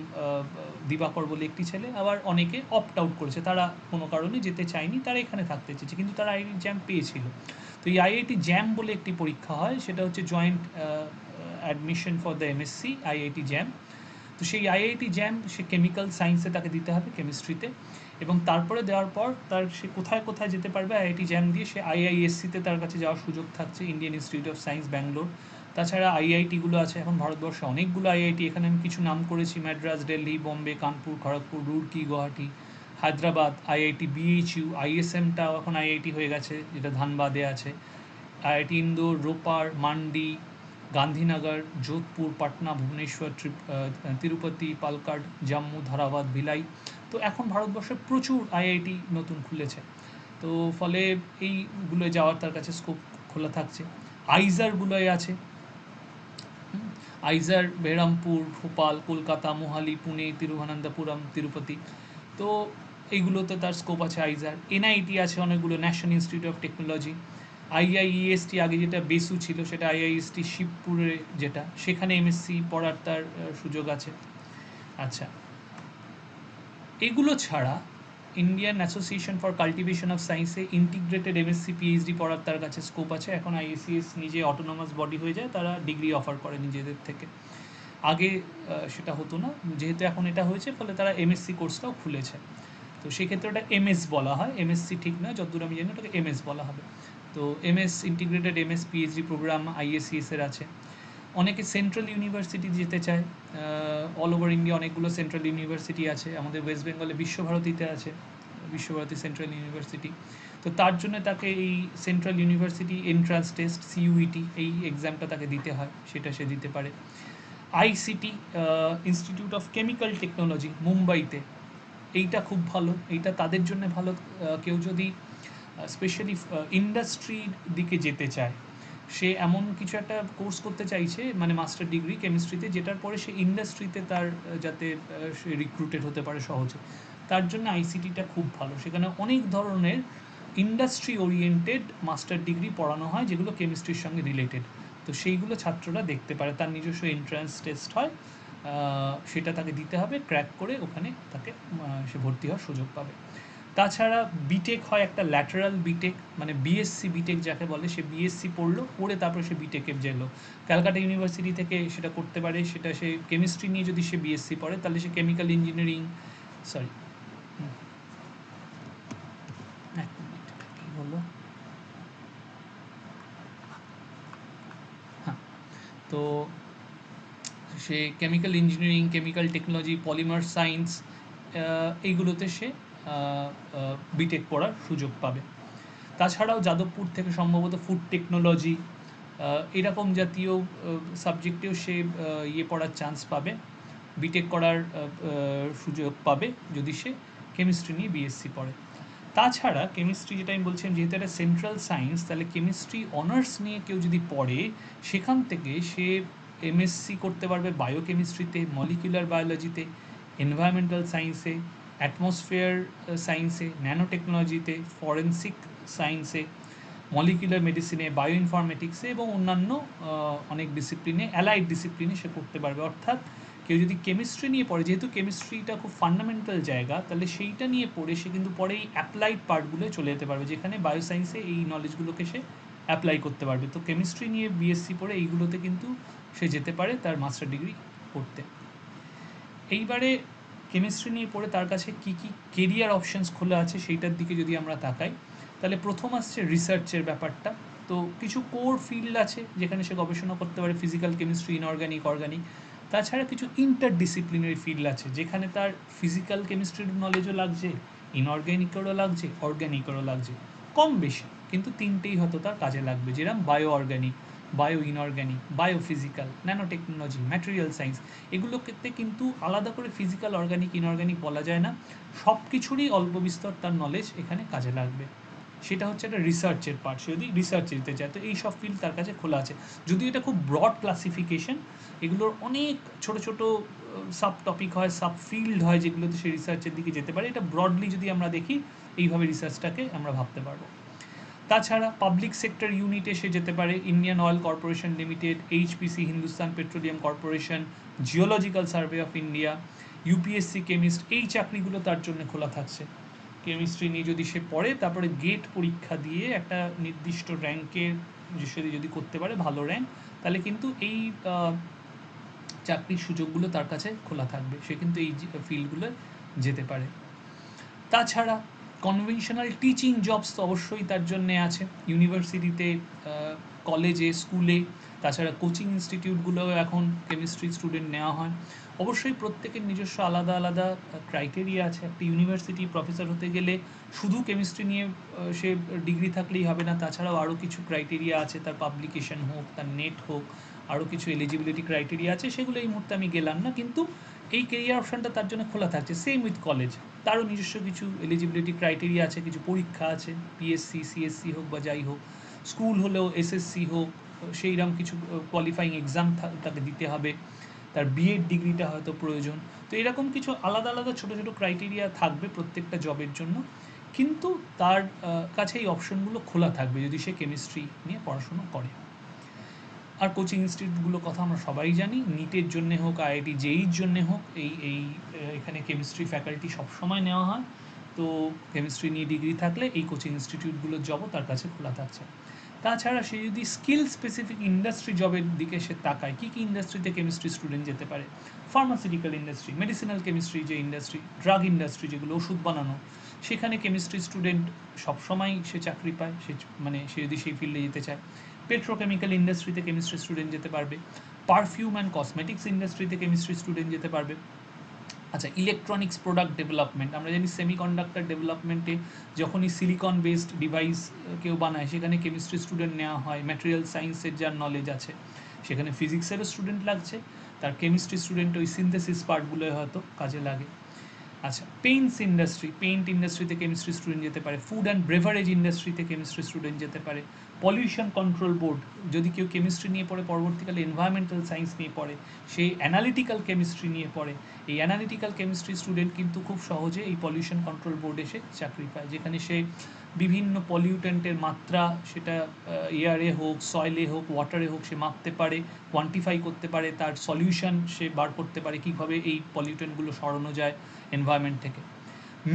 দিবাকর বলে একটি ছেলে, আবার অনেকে অপ্ট আউট করেছে, তারা কোনো কারণে যেতে চায়নি, তারা এখানে থাকতে চেয়েছে, কিন্তু তারা আইআইটি জ্যাম পেয়েছিল। তো এই আইআইটি জ্যাম বলে একটি পরীক্ষা হয়, সেটা হচ্ছে joint admission for the MSc IIT jam. তো সেই আইআইটি জ্যাম সে কেমিক্যাল সায়েন্সে তাকে দিতে হবে, কেমিস্ট্রিতে, এবং তারপরে দেওয়ার পর তার সে কোথায় কোথায় যেতে পারবে আইআইটি জ্যাম দিয়ে, সে আইআইএসসিতে তার কাছে যাওয়ার সুযোগ থাকছে, Indian institute of science Bangalore. তাছাড়া আইআইটিগুলো আছে এখন ভারতবর্ষে অনেকগুলো আইআইটি, এখানে আমি কিছু নাম করেছি: মাদ্রাজ, দিল্লি, বোম্বে, কানপুর, খড়গপুর, রুড়কি, গুয়াহাটি, হায়দ্রাবাদ, আইআইটি বিএইচইউ, আইএসএমটাও এখন আইআইটি হয়ে গেছে, যেটা ধানবাদে আছে, আইআইটি ইন্দোর, রোপার, মান্ডি, গান্ধীনগর, যোধপুর, পাটনা, ভুবনেশ্বর, তিরুপতি, পালকাড, জম্মু, ধারাবাদ, ভিলাই। তো এখন ভারতবর্ষে প্রচুর আইআইটি নতুন খুলেছে, তো ফলে এইগুলোয় যাওয়ার তার কাছে স্কোপ খোলা থাকছে। আইজারগুলোয় আছে, আইজার বেহরামপুর, ভোপাল, কলকাতা, মোহালি, পুনে, তিরুবনন্তপুরম, তিরুপতি, তো এইগুলোতে তার স্কোপ আছে। আইজার, এনআইটি আছে অনেকগুলো, ন্যাশনাল ইনস্টিটিউট অফ টেকনোলজি, আইআইইএসটি আগে যেটা বেসু ছিল সেটা আইআইএসটি শিবপুরে, যেটা সেখানে এমএসসি পড়ার তার সুযোগ আছে। আচ্ছা, এগুলো ছাড়া Indian association for cultivation of সায়েন্সে ইন্টিগ্রেটেড এমএসসি পিএইচডি পড়ার তার কাছে স্কোপ আছে। এখন আইএসিএস নিজে অটোনমাস বডি হয়ে যায়, তারা ডিগ্রি অফার করে নিজেদের থেকে, আগে সেটা হতো না, যেহেতু এখন এটা হয়েছে ফলে তারা এমএসসি কোর্সটাও খুলেছে। তো সেক্ষেত্রে ওটা এমএস বলা হয়, এমএসসি ঠিক না, যতদূর আমি জানি ওটাকে এমএস বলা হবে। তো MS, integrated MS PhD programme আইএসিএসের আছে। অনেকে সেন্ট্রাল ইউনিভার্সিটি যেতে চায়, অল ওভার ইন্ডিয়া অনেকগুলো সেন্ট্রাল ইউনিভার্সিটি আছে, আমাদের ওয়েস্ট বেঙ্গলে বিশ্বভারতীতে আছে, বিশ্বভারতী সেন্ট্রাল ইউনিভার্সিটি। তো তার জন্য তাকে এই central university entrance test CUET, এই এক্সামটা তাকে দিতে হয়, সেটা সে দিতে পারে। ICT, institute of chemical technology, মুম্বাইতে, এইটা খুব ভালো, এইটা তাদের জন্য ভালো। কেউ যদি স্পেশালি ইন্ডাস্ট্রির দিকে যেতে চায়, সে এমন কিছু একটা কোর্স করতে চাইছে, মানে মাস্টার ডিগ্রি কেমিস্ট্রিতে, যেটার পরে সে ইন্ডাস্ট্রিতে তার যাতে সে রিক্রুটেড হতে পারে সহজে, তার জন্য আইসিটিটা খুব ভালো। সেখানে অনেক ধরনের ইন্ডাস্ট্রি ওরিয়েন্টেড মাস্টার ডিগ্রি পড়ানো হয়, যেগুলো কেমিস্ট্রির সঙ্গে রিলেটেড। তো সেইগুলো ছাত্ররা দেখতে পারে, তার নিজস্ব এন্ট্রান্স টেস্ট হয়, সেটা তাকে দিতে হবে, ক্র্যাক করে ওখানে তাকে সে ভর্তি হওয়ার সুযোগ পাবে। তাছাড়া বিটেক হয় একটা ল্যাটারাল বিটেক, মানে বিএসসি বিটেক যাকে বলে, সে বিএসসি পড়লো, পড়ে তারপরে সে বিটেকে গেলো, ক্যালকাটা ইউনিভার্সিটি থেকে সেটা করতে পারে। সেটা সে কেমিস্ট্রি নিয়ে যদি সে বিএসসি পড়ে, তাহলে সে কেমিক্যাল ইঞ্জিনিয়ারিং, সরি এক মিনিট, কী হলো, হ্যাঁ, তো সে chemical engineering, chemical technology, polymer science, এইগুলোতে সে বিটেক পড়ার সুযোগ পাবে। তাছাড়াও যাদবপুর থেকে সম্ভবত ফুড টেকনোলজি, এরকম জাতীয় সাবজেক্টেও সে ইয়ে পড়ার চান্স পাবে, বিটেক করার সুযোগ পাবে, যদি সে কেমিস্ট্রি নিয়ে বিএসসি পড়ে। তাছাড়া কেমিস্ট্রি, যেটা আমি বলছিলাম, যেহেতু একটা সেন্ট্রাল সায়েন্স, তাহলে কেমিস্ট্রি অনার্স নিয়ে কেউ যদি পড়ে, সেখান থেকে সে এমএসসি করতে পারবে বায়োকেমিস্ট্রিতে, মলিকুলার বায়োলজিতে, এনভায়রনমেন্টাল সায়েন্সে, অ্যাটমসফিয়ার সায়েন্সে, ন্যানো টেকনোলজিতে, ফরেন্সিক সায়েন্সে, মলিকুলার মেডিসিনে, বায়ো ইনফরমেটিক্সে, এবং অন্যান্য অনেক ডিসিপ্লিনে, অ্যালাইড ডিসিপ্লিনে সে করতে পারবে। অর্থাৎ কেউ যদি কেমিস্ট্রি নিয়ে পড়ে, যেহেতু কেমিস্ট্রিটা খুব ফান্ডামেন্টাল জায়গা, তাহলে সেইটা নিয়ে পড়ে সে কিন্তু পরে এই অ্যাপ্লাইড পার্টগুলো চলে যেতে পারবে, যেখানে বায়োসায়েন্সে এই নলেজগুলোকে সে অ্যাপ্লাই করতে পারবে। তো কেমিস্ট্রি নিয়ে বিএসসি পড়ে এইগুলোতে কিন্তু সে যেতে পারে তার মাস্টার ডিগ্রি করতে। এইবারে কেমিস্ট্রি নিয়ে পড়ে তার কাছে কী কী কেরিয়ার অপশানস খোলা আছে সেইটার দিকে যদি আমরা তাকাই, তাহলে প্রথম আসছে রিসার্চের ব্যাপারটা। তো কিছু কোর ফিল্ড আছে যেখানে সে গবেষণা করতে পারে, ফিজিক্যাল কেমিস্ট্রি, ইনঅর্গ্যানিক, অর্গ্যানিক। তাছাড়া কিছু ইন্টারডিসিপ্লিনারি ফিল্ড আছে যেখানে তার ফিজিক্যাল কেমিস্ট্রির নলেজও লাগছে, ইনঅর্গ্যানিকেরও লাগছে, অর্গ্যানিকেরও লাগছে, কম বেশি, কিন্তু তিনটেই হয়তো তার কাজে লাগবে। যেরকম bio organic, bio inorganic, biophysical, nano technology, material science, এগুলোতে কিন্তু আলাদা করে ফিজিক্যাল, অর্গ্যানিক, ইনঅর্গ্যানিক বলা যায় না। সব কিছুরই অল্প বিস্তর তার নলেজ এখানে কাজে লাগবে। সেটা হচ্ছে একটা রিসার্চের পার্ট। সে যদি রিসার্চ দিতে চায় তো এই সব ফিল্ড তার কাছে খোলা আছে। যদিও এটা খুব ব্রড ক্লাসিফিকেশন, এগুলোর অনেক ছোট ছোট সাব টপিক হয়, সাব ফিল্ড হয়, যেগুলোতে সে রিসার্চের দিকে যেতে পারে। এটা ব্রডলি যদি আমরা দেখি, এইভাবে রিসার্চটাকে আমরা ভাবতে পারবো। তাছাড়া পাবলিক সেক্টর ইউনিটে সে যেতে পারে, Indian oil corporation limited, HPC, Hindustan petroleum corporation, geological survey of India, UPSC chemist, এই চাকরিগুলো তার জন্য খোলা থাকছে। কেমিস্ট্রি নিয়ে যদি সে পড়ে, তারপরে গেট পরীক্ষা দিয়ে একটা নির্দিষ্ট র্যাঙ্কের সে যদি করতে পারে, ভালো র্যাঙ্ক, তাহলে কিন্তু এই চাকরির সুযোগগুলো তার কাছে খোলা থাকবে, সে কিন্তু এই ফিল্ডগুলো যেতে পারে। তাছাড়া কনভেনশনাল টিচিং জবস তো অবশ্যই তার জন্যে আছে, ইউনিভার্সিটিতে, কলেজে, স্কুলে। তাছাড়া কোচিং ইনস্টিটিউটগুলোও এখন কেমিস্ট্রি স্টুডেন্ট নেওয়া হয়। অবশ্যই প্রত্যেকের নিজস্ব আলাদা আলাদা ক্রাইটেরিয়া আছে। একটা ইউনিভার্সিটি প্রফেসর হতে গেলে শুধু কেমিস্ট্রি নিয়ে সে ডিগ্রি থাকলেই হবে না, তাছাড়াও আরও কিছু ক্রাইটেরিয়া আছে, তার পাবলিকেশন হোক, তার নেট হোক, আরও কিছু এলিজিবিলিটি ক্রাইটেরিয়া আছে, সেগুলো এই মুহূর্তে আমি গেলাম না। কিন্তু এই কেরিয়ার অপশানটা তার জন্য খোলা থাকছে। সেম উইথ কলেজ, তারও নিজস্ব কিছু এলিজিবিলিটি ক্রাইটেরিয়া আছে, কিছু পরীক্ষা আছে, পিএসসি, সিএসসি হোক বা যাই হোক, স্কুল হলেও এসএসসি হোক, সেইরকম কিছু কোয়ালিফাইং এক্সাম তাকে দিতে হবে, তার বিএড ডিগ্রিটা হয়তো প্রয়োজন। তো এরকম কিছু আলাদা আলাদা ছোটো ছোটো ক্রাইটেরিয়া থাকবে প্রত্যেকটা জবের জন্য, কিন্তু তার কাছে এই অপশনগুলো খোলা থাকবে যদি সে কেমিস্ট্রি নিয়ে পড়াশুনো করে। আর কোচিং ইনস্টিটিউটগুলোর কথা আমরা সবাই জানি, নিটের জন্য হোক, আইআইটি জেইর জন্য হোক, এখানে কেমিস্ট্রি ফ্যাকাল্টি সবসময় নেওয়া হয়। তো কেমিস্ট্রি নিয়ে ডিগ্রি থাকলে এই কোচিং ইনস্টিটিউটগুলোর জবও তার কাছে খোলা থাকছে। তাছাড়া সে যদি স্কিল স্পেসিফিক ইন্ডাস্ট্রি জবের দিকে সে তাকায়, কী কী ইন্ডাস্ট্রিতে কেমিস্ট্রি স্টুডেন্ট যেতে পারে? ফার্মাসিউটিক্যাল ইন্ডাস্ট্রি, মেডিসিনাল কেমিস্ট্রি যে ইন্ডাস্ট্রি, ড্রাগ ইন্ডাস্ট্রি যেগুলো ওষুধ বানানো, সেখানে কেমিস্ট্রি স্টুডেন্ট সবসময় সে চাকরি পায়, সে যদি সেই ফিল্ডে যেতে চায়। পেট্রোকেমিক্যাল ইন্ডাস্ট্রিতে কেমিস্ট্রি স্টুডেন্ট যেতে পারবে। পারফিউম অ্যান্ড কসমেটিক্স ইন্ডাস্ট্রিতে কেমিস্ট্রি স্টুডেন্ট যেতে পারবে। আচ্ছা, ইলেকট্রনিক্স প্রোডাক্ট ডেভেলপমেন্ট, আমরা জানি সেমিকন্ডাক্টর ডেভেলপমেন্টে যখনই সিলিকন বেসড ডিভাইস কেউ বানায়, সেখানে কেমিস্ট্রি স্টুডেন্ট নেওয়া হয়। ম্যাটেরিয়াল সায়েন্সের যার নলেজ আছে, সেখানে ফিজিক্সেরও স্টুডেন্ট লাগছে, তার কেমিস্ট্রি স্টুডেন্ট ওই সিনথেসিস পার্টগুলোয় হয়তো কাজে লাগে। আচ্ছা, পেইন্ট ইন্ডাস্ট্রিতে কেমিস্ট্রি স্টুডেন্ট যেতে পারে। ফুড অ্যান্ড ব্রেভারেজ ইন্ডাস্ট্রিতে কেমিস্ট্রি স্টুডেন্ট যেতে পারে। পলিউশন কন্ট্রোল বোর্ড, যদি কেউ কেমিস্ট্রি নিয়ে পড়ে, পরবর্তীকালে এনভায়রনমেন্টাল সায়েন্স নিয়ে পড়ে, সেই অ্যানালিটিক্যাল কেমিস্ট্রি নিয়ে পড়ে, এই অ্যানালিটিক্যাল কেমিস্ট্রি স্টুডেন্ট কিন্তু খুব সহজে এই পলিউশন কন্ট্রোল বোর্ডে এসে চাকরি পায়, যেখানে সে বিভিন্ন পলিউটেন্টের মাত্রা, সেটা এয়ারে হোক, সয়েলে হোক, ওয়াটারে হোক, সে মাপতে পারে, কোয়ান্টিফাই করতে পারে, তার সলিউশন সে বার করতে পারে, কীভাবে এই পলিউটেন্টগুলো সরানো যায় এনভায়রনমেন্ট থেকে।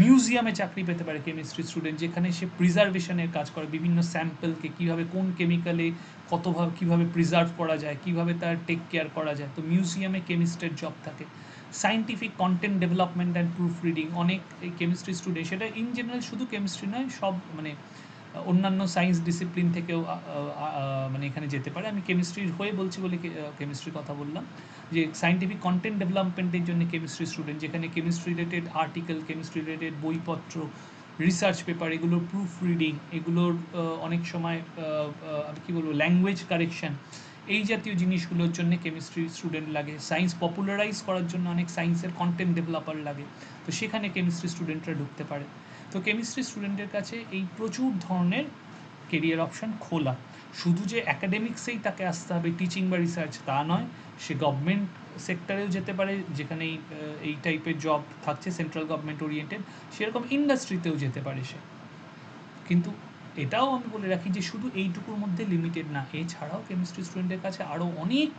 মিউজিয়ামে চাকরি পেতে পারে কেমিস্ট্রি স্টুডেন্ট, যেখানে সে প্রিজার্ভেশনের কাজ করে, বিভিন্ন স্যাম্পলকে কীভাবে, কোন কেমিক্যালে কতভাবে কীভাবে প্রিজার্ভ করা যায়, কীভাবে তার টেক কেয়ার করা যায়, তো মিউজিয়ামে কেমিস্টের জব থাকে। Scientific content development and proof reading, অনেক এই কেমিস্ট্রি স্টুডেন্ট, সেটা ইন জেনারেল শুধু কেমিস্ট্রি নয়, সব মানে অন্যান্য সায়েন্স ডিসিপ্লিন থেকেও মানে এখানে যেতে পারে। আমি কেমিস্ট্রির হয়ে বলছি বলে কেমিস্ট্রির কথা বললাম, যে সায়েন্টিফিক কন্টেন্ট ডেভেলপমেন্টের জন্য কেমিস্ট্রি স্টুডেন্ট, যেখানে chemistry related article, chemistry related বইপত্র, রিসার্চ পেপার, এগুলোর প্রুফ রিডিং, এগুলোর অনেক সময় আমি কী বলবো, ল্যাঙ্গুয়েজ কারেকশন, এই জাতীয় জিনিসগুলোর জন্য কেমিস্ট্রি স্টুডেন্ট লাগে। সায়েন্স পপুলারাইজ করার জন্য অনেক সায়েন্সের কন্টেন্ট ডেভেলপার লাগে, তো সেখানে কেমিস্ট্রি স্টুডেন্টরা ঢুকতে পারে। তো কেমিস্ট্রি স্টুডেন্টের কাছে এই প্রচুর ধরনের কেরিয়ার অপশান খোলা। শুধু যে অ্যাকাডেমিক্সেই তাকে আসতে হবে, টিচিং বা রিসার্চ, তা নয়, সে গভর্নমেন্ট সেক্টরেও যেতে পারে, যেখানে এই টাইপের জব থাকছে সেন্ট্রাল গভর্নমেন্ট ওরিয়েন্টেড, সেরকম ইন্ডাস্ট্রিতেও যেতে পারে সে। কিন্তু এটাও আমি বলে রাখি যে শুধু এইটুকুর মধ্যে লিমিটেড না, এছাড়াও কেমিস্ট্রি স্টুডেন্টের কাছে আরও অনেক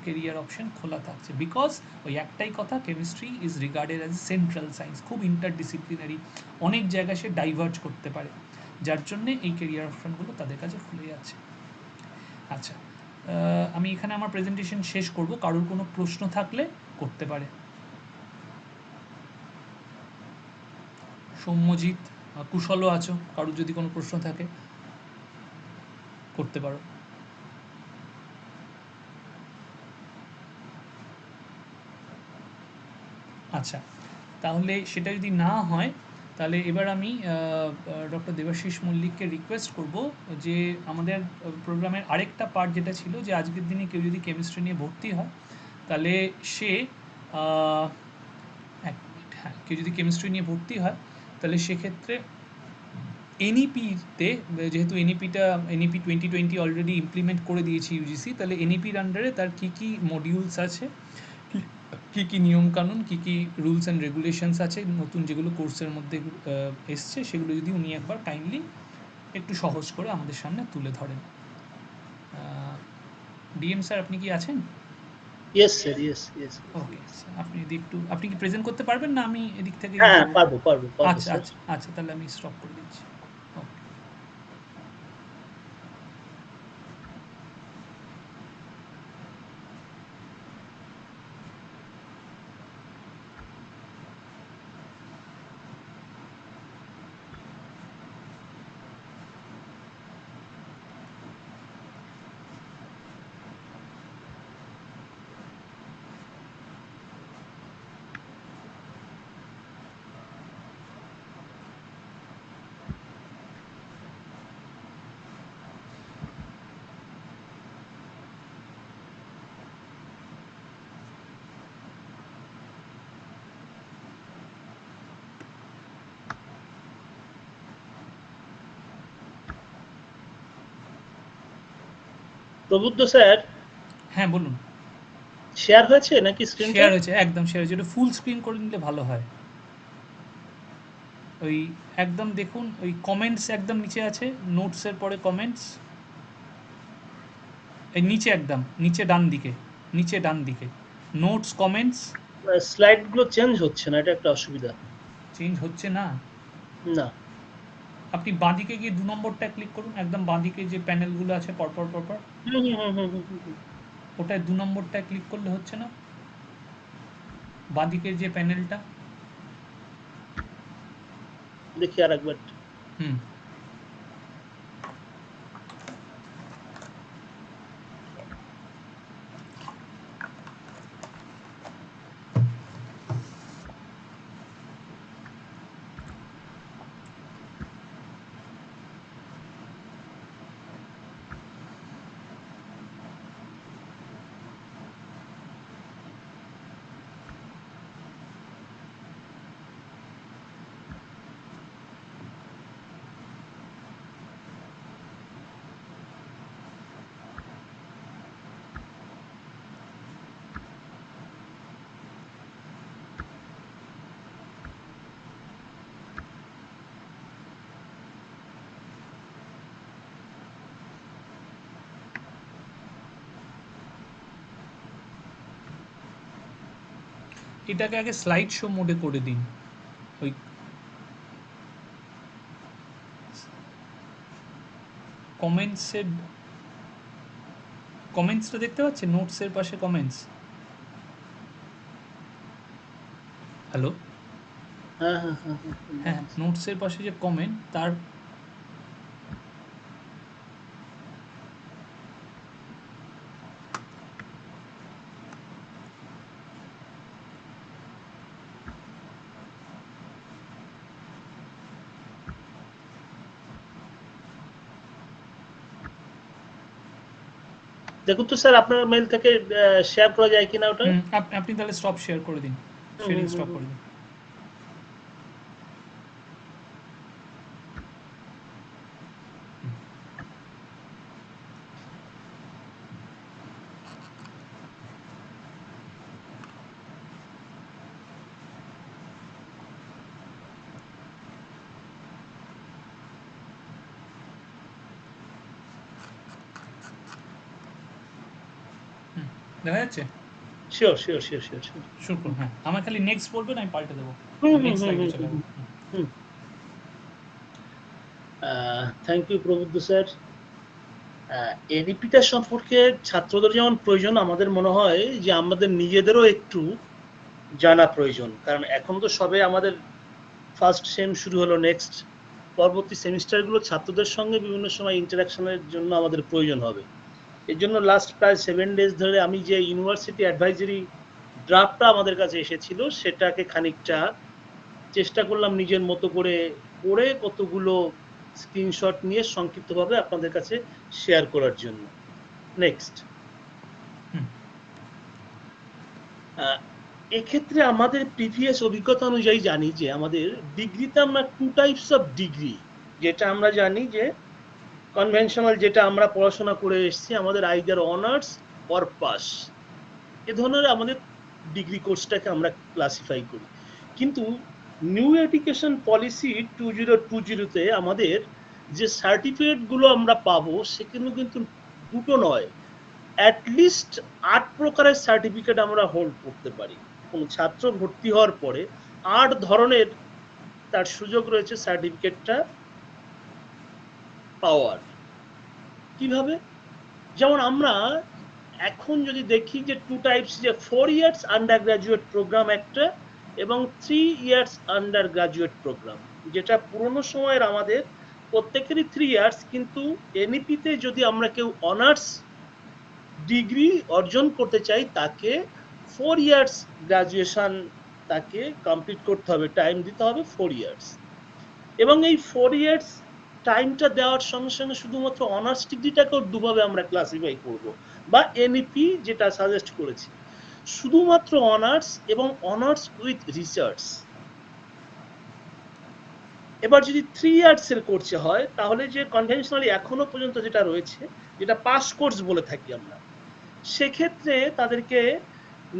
কেরিয়ার অপশান খোলা থাকছে, বিকজ ওই একটাই কথা, chemistry is regarded as central science, খুব ইন্টারডিসিপ্লিনারি, অনেক জায়গায় সে ডাইভার্জ করতে পারে, যার জন্যে এই কেরিয়ার অপশানগুলো তাদের কাছে খুলে যাচ্ছে। আচ্ছা, আমি এখানে আমার প্রেজেন্টেশন শেষ করব, কারোর কোনো প্রশ্ন থাকলে করতে পারে। সৌম্যজিৎ, কুশলও আছো, কারোর যদি কোনো প্রশ্ন থাকে করতে পারো। আচ্ছা, তাহলে সেটা যদি না হয় তাহলে এবার আমি ডক্টর দেবাশিস মল্লিককে রিকোয়েস্ট করব যে আমাদের প্রোগ্রামের আরেকটা পার্ট যেটা ছিল যে আজকের দিনে কেউ যদি কেমিস্ট্রি নিয়ে ভর্তি হয় তাহলে সে এক মিনিট, হ্যাঁ, কেউ যদি কেমিস্ট্রি নিয়ে ভর্তি হয় তাহলে সেক্ষেত্রে এনইপিতে, যেহেতু এনইপি 2020 অলরেডি ইমপ্লিমেন্ট করে দিয়েছি ইউজিসি, তাহলে এনইপির আন্ডারে তার কী কী মডিউলস আছে, কী কী নিয়মকানুন, কী কী রুলস অ্যান্ড রেগুলেশনস আছে নতুন যেগুলো কোর্সের মধ্যে এসছে, সেগুলো যদি উনি একবার কাইন্ডলি একটু সহজ করে আমাদের সামনে তুলে ধরেন। ডিএম স্যার, আপনি কি আছেন? Yes sir, yes yes. Okay sir, আপনি কি প্রেজেন্ট করতে পারবেন না আমি এদিক থেকে? হ্যাঁ, পারবো আচ্ছা স্যার। আচ্ছা আচ্ছা, তাহলে আমি স্টপ করে দিচ্ছি। ওকে। প্রবুদ্ধ স্যার, হ্যাঁ বলুন। শেয়ার হয়েছে নাকি স্ক্রিনটা? শেয়ার হয়েছে, একদম শেয়ার হয়েছে। ওটা ফুল স্ক্রিন করে নিলে ভালো হয়। ওই একদম দেখুন, ওই কমেন্টস একদম নিচে আছে, নোটসের পরে কমেন্টস, এই নিচে একদম নিচে ডান দিকে নোটস, কমেন্টস। স্লাইড গুলো চেঞ্জ হচ্ছে না, এটা একটা অসুবিধা। চেঞ্জ হচ্ছে না? না। আপনি বাঁদিকে গিয়ে 2 নম্বরটা ক্লিক করুন, একদম বাঁদিকে যে প্যানেলগুলো আছে পরপর, ওটায় 2 নম্বরটায় ক্লিক করলে হচ্ছে না? বাঁদিকের যে প্যানেলটা, দেখি আর একবার। হুম, এটাকে আগে স্লাইড শো মোডে করে দিন। ওই কমেন্টসটা দেখতে পাচ্ছেন, নোটসের পাশে কমেন্টস। হ্যালো, হ্যাঁ, নোটসের পাশে যে কমেন্ট, তার দেখুন তো স্যার, আপনার মেইল থেকে শেয়ার করা যায় কিনা ওটা? আপনি তাহলে স্টপ শেয়ার করে দিন, শেয়ারিং স্টপ করে দিন। দেখা যাচ্ছে? শিওর। শুরু করুন। হ্যাঁ, আমার খালি নেক্সট বলবেন, আমি পাল্টে দেবো। নেক্সট স্লাইডে চলে যাবো। Thank you Prabuddha sir. এনইপিটা সম্পর্কে ছাত্রদের যেমন প্রয়োজন, আমাদের মনে হয় যে আমাদের নিজেদেরও একটু জানা প্রয়োজন, কারণ এখন তো সবে আমাদের ফার্স্ট সেম শুরু হলো, নেক্সট পরবর্তী সেমিস্টারগুলো ছাত্রদের সঙ্গে বিভিন্ন সময় ইন্টারাকশনের জন্য আমাদের প্রয়োজন হবে। এর জন্য লাস্ট প্রায় 7 ডেজ ধরে আমি যে ইউনিভার্সিটি অ্যাডভাইজারি ড্রাফটটা আমাদের কাছে এসেছিল সেটাকে খানিকটা চেষ্টা করলাম নিজের মতো করে পড়ে কতগুলো স্ক্রিনশট নিয়ে সংক্ষিপ্তভাবে আপনাদের কাছে শেয়ার করার জন্য। নেক্সট, এক্ষেত্রে আমাদের প্রিভিয়াস অভিজ্ঞতা অনুযায়ী জানি যে আমাদের ডিগ্রিতে আমরা 2 টাইপস অফ ডিগ্রি, যেটা আমরা জানি যে কনভেনশনাল যেটা আমরা পড়াশোনা করে এসেছি আমাদের আইদার অনার্স অর পাস, এ ধরনের আমাদের ডিগ্রি কোর্সটাকে আমরা ক্লাসিফাই করি। কিন্তু নিউ এডুকেশন পলিসি 2020-তে আমাদের যে সার্টিফিকেটগুলো আমরা পাবো সেখানে কিন্তু দুটো নয়, অ্যাটলিস্ট 8 প্রকারের সার্টিফিকেট আমরা হোল্ড করতে পারি। কোনো ছাত্র ভর্তি হওয়ার পরে 8 ধরনের তার সুযোগ রয়েছে সার্টিফিকেটটা পাওয়ার। কিভাবে? যেমন আমরা এখন যদি দেখি যে 2 টাইপস, যে 4 ইয়ার্স আন্ডার গ্রাজুয়েট প্রোগ্রাম একটা এবং 3 ইয়ার্স আন্ডার গ্রাজুয়েট প্রোগ্রাম, যেটা পুরনো সময়ের আমাদের প্রত্যেকেরই 3 ইয়ার্স, কিন্তু এনইপিতে যদি আমরা কেউ অনার্স ডিগ্রি অর্জন করতে চাই তাকে 4 ইয়ার্স গ্রাজুয়েশন তাকে কমপ্লিট করতে হবে, টাইম দিতে হবে 4 ইয়ার্স। এবং এই 4 ইয়ার্স টাইমটা দেওয়ার সঙ্গে সঙ্গে শুধুমাত্র অনার্স ডিগ্রিটাকেও দুভাবে আমরা ক্লাসিফাই করব, বা এনইপি যেটা সাজেস্ট করেছি, শুধুমাত্র অনার্স এবং অনার্স উইথ রিসার্চ। এবার যদি 3 ইয়ার্সের কোর্সে হয় তাহলে যে কনভেনশনালি এখনো পর্যন্ত যেটা রয়েছে, যেটা পাস কোর্স বলে থাকি আমরা, সেক্ষেত্রে তাদেরকে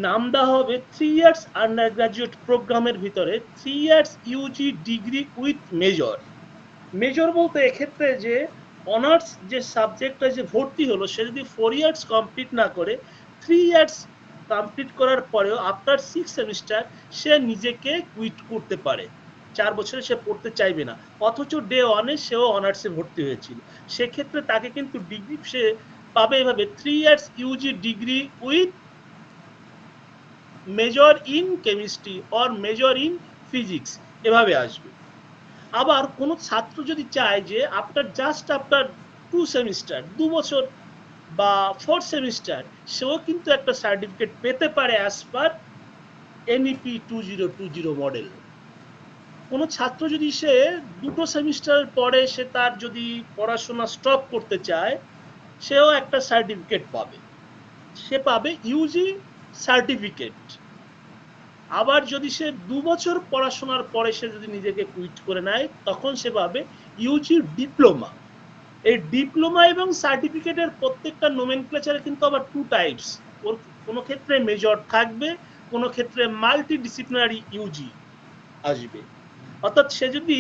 নাম দেওয়া হবে 3 ইয়ার্স আন্ডার গ্রাজুয়েট প্রোগ্রামের ভিতরে 3 years UG degree with major. Major বলতে এক্ষেত্রে যে অনার্স যে সাবজেক্টটা যে ভর্তি হলো সে যদি 4 ইয়ার্স কমপ্লিট না করে 3 ইয়ার্স কমপ্লিট করার পরেও আফটার 6 সেমিস্টার সে নিজেকে কুইট করতে পারে, 4 বছরে সে পড়তে চাইবে না, অথচ ডে 1-এ সেও অনার্সে ভর্তি হয়েছিল, সেক্ষেত্রে তাকে কিন্তু ডিগ্রি সে পাবে এভাবে 3 years UG degree with major in chemistry or major in physics, এভাবে আসবে। আবার কোনো ছাত্র যদি চায় যে আফটার 2 সেমিস্টার, 2 বছর বা 4 সেমিস্টার, সেও কিন্তু একটা সার্টিফিকেট পেতে পারে অ্যাজ পার এনইপি 2020 মডেল। কোনো ছাত্র যদি সে 2টো সেমিস্টার পরে সে তার যদি পড়াশোনা স্টপ করতে চায় সেও একটা সার্টিফিকেট পাবে, সে পাবে ইউজি সার্টিফিকেট। আবার যদি সে 2 বছর পড়াশোনার পরে সে যদি নিজেকে কুইট করে নেয় তখন সে পাবে ইউজি ডিপ্লোমা। এই ডিপ্লোমা এবং সার্টিফিকেটের প্রত্যেকটা নোমেনক্লেচারে কিন্তু আবার 2 টাইপস, ওর কোনো ক্ষেত্রে মেজর থাকবে, কোনো ক্ষেত্রে মাল্টি ডিসিপ্লিনারি ইউজি আসবে। অর্থাৎ সে যদি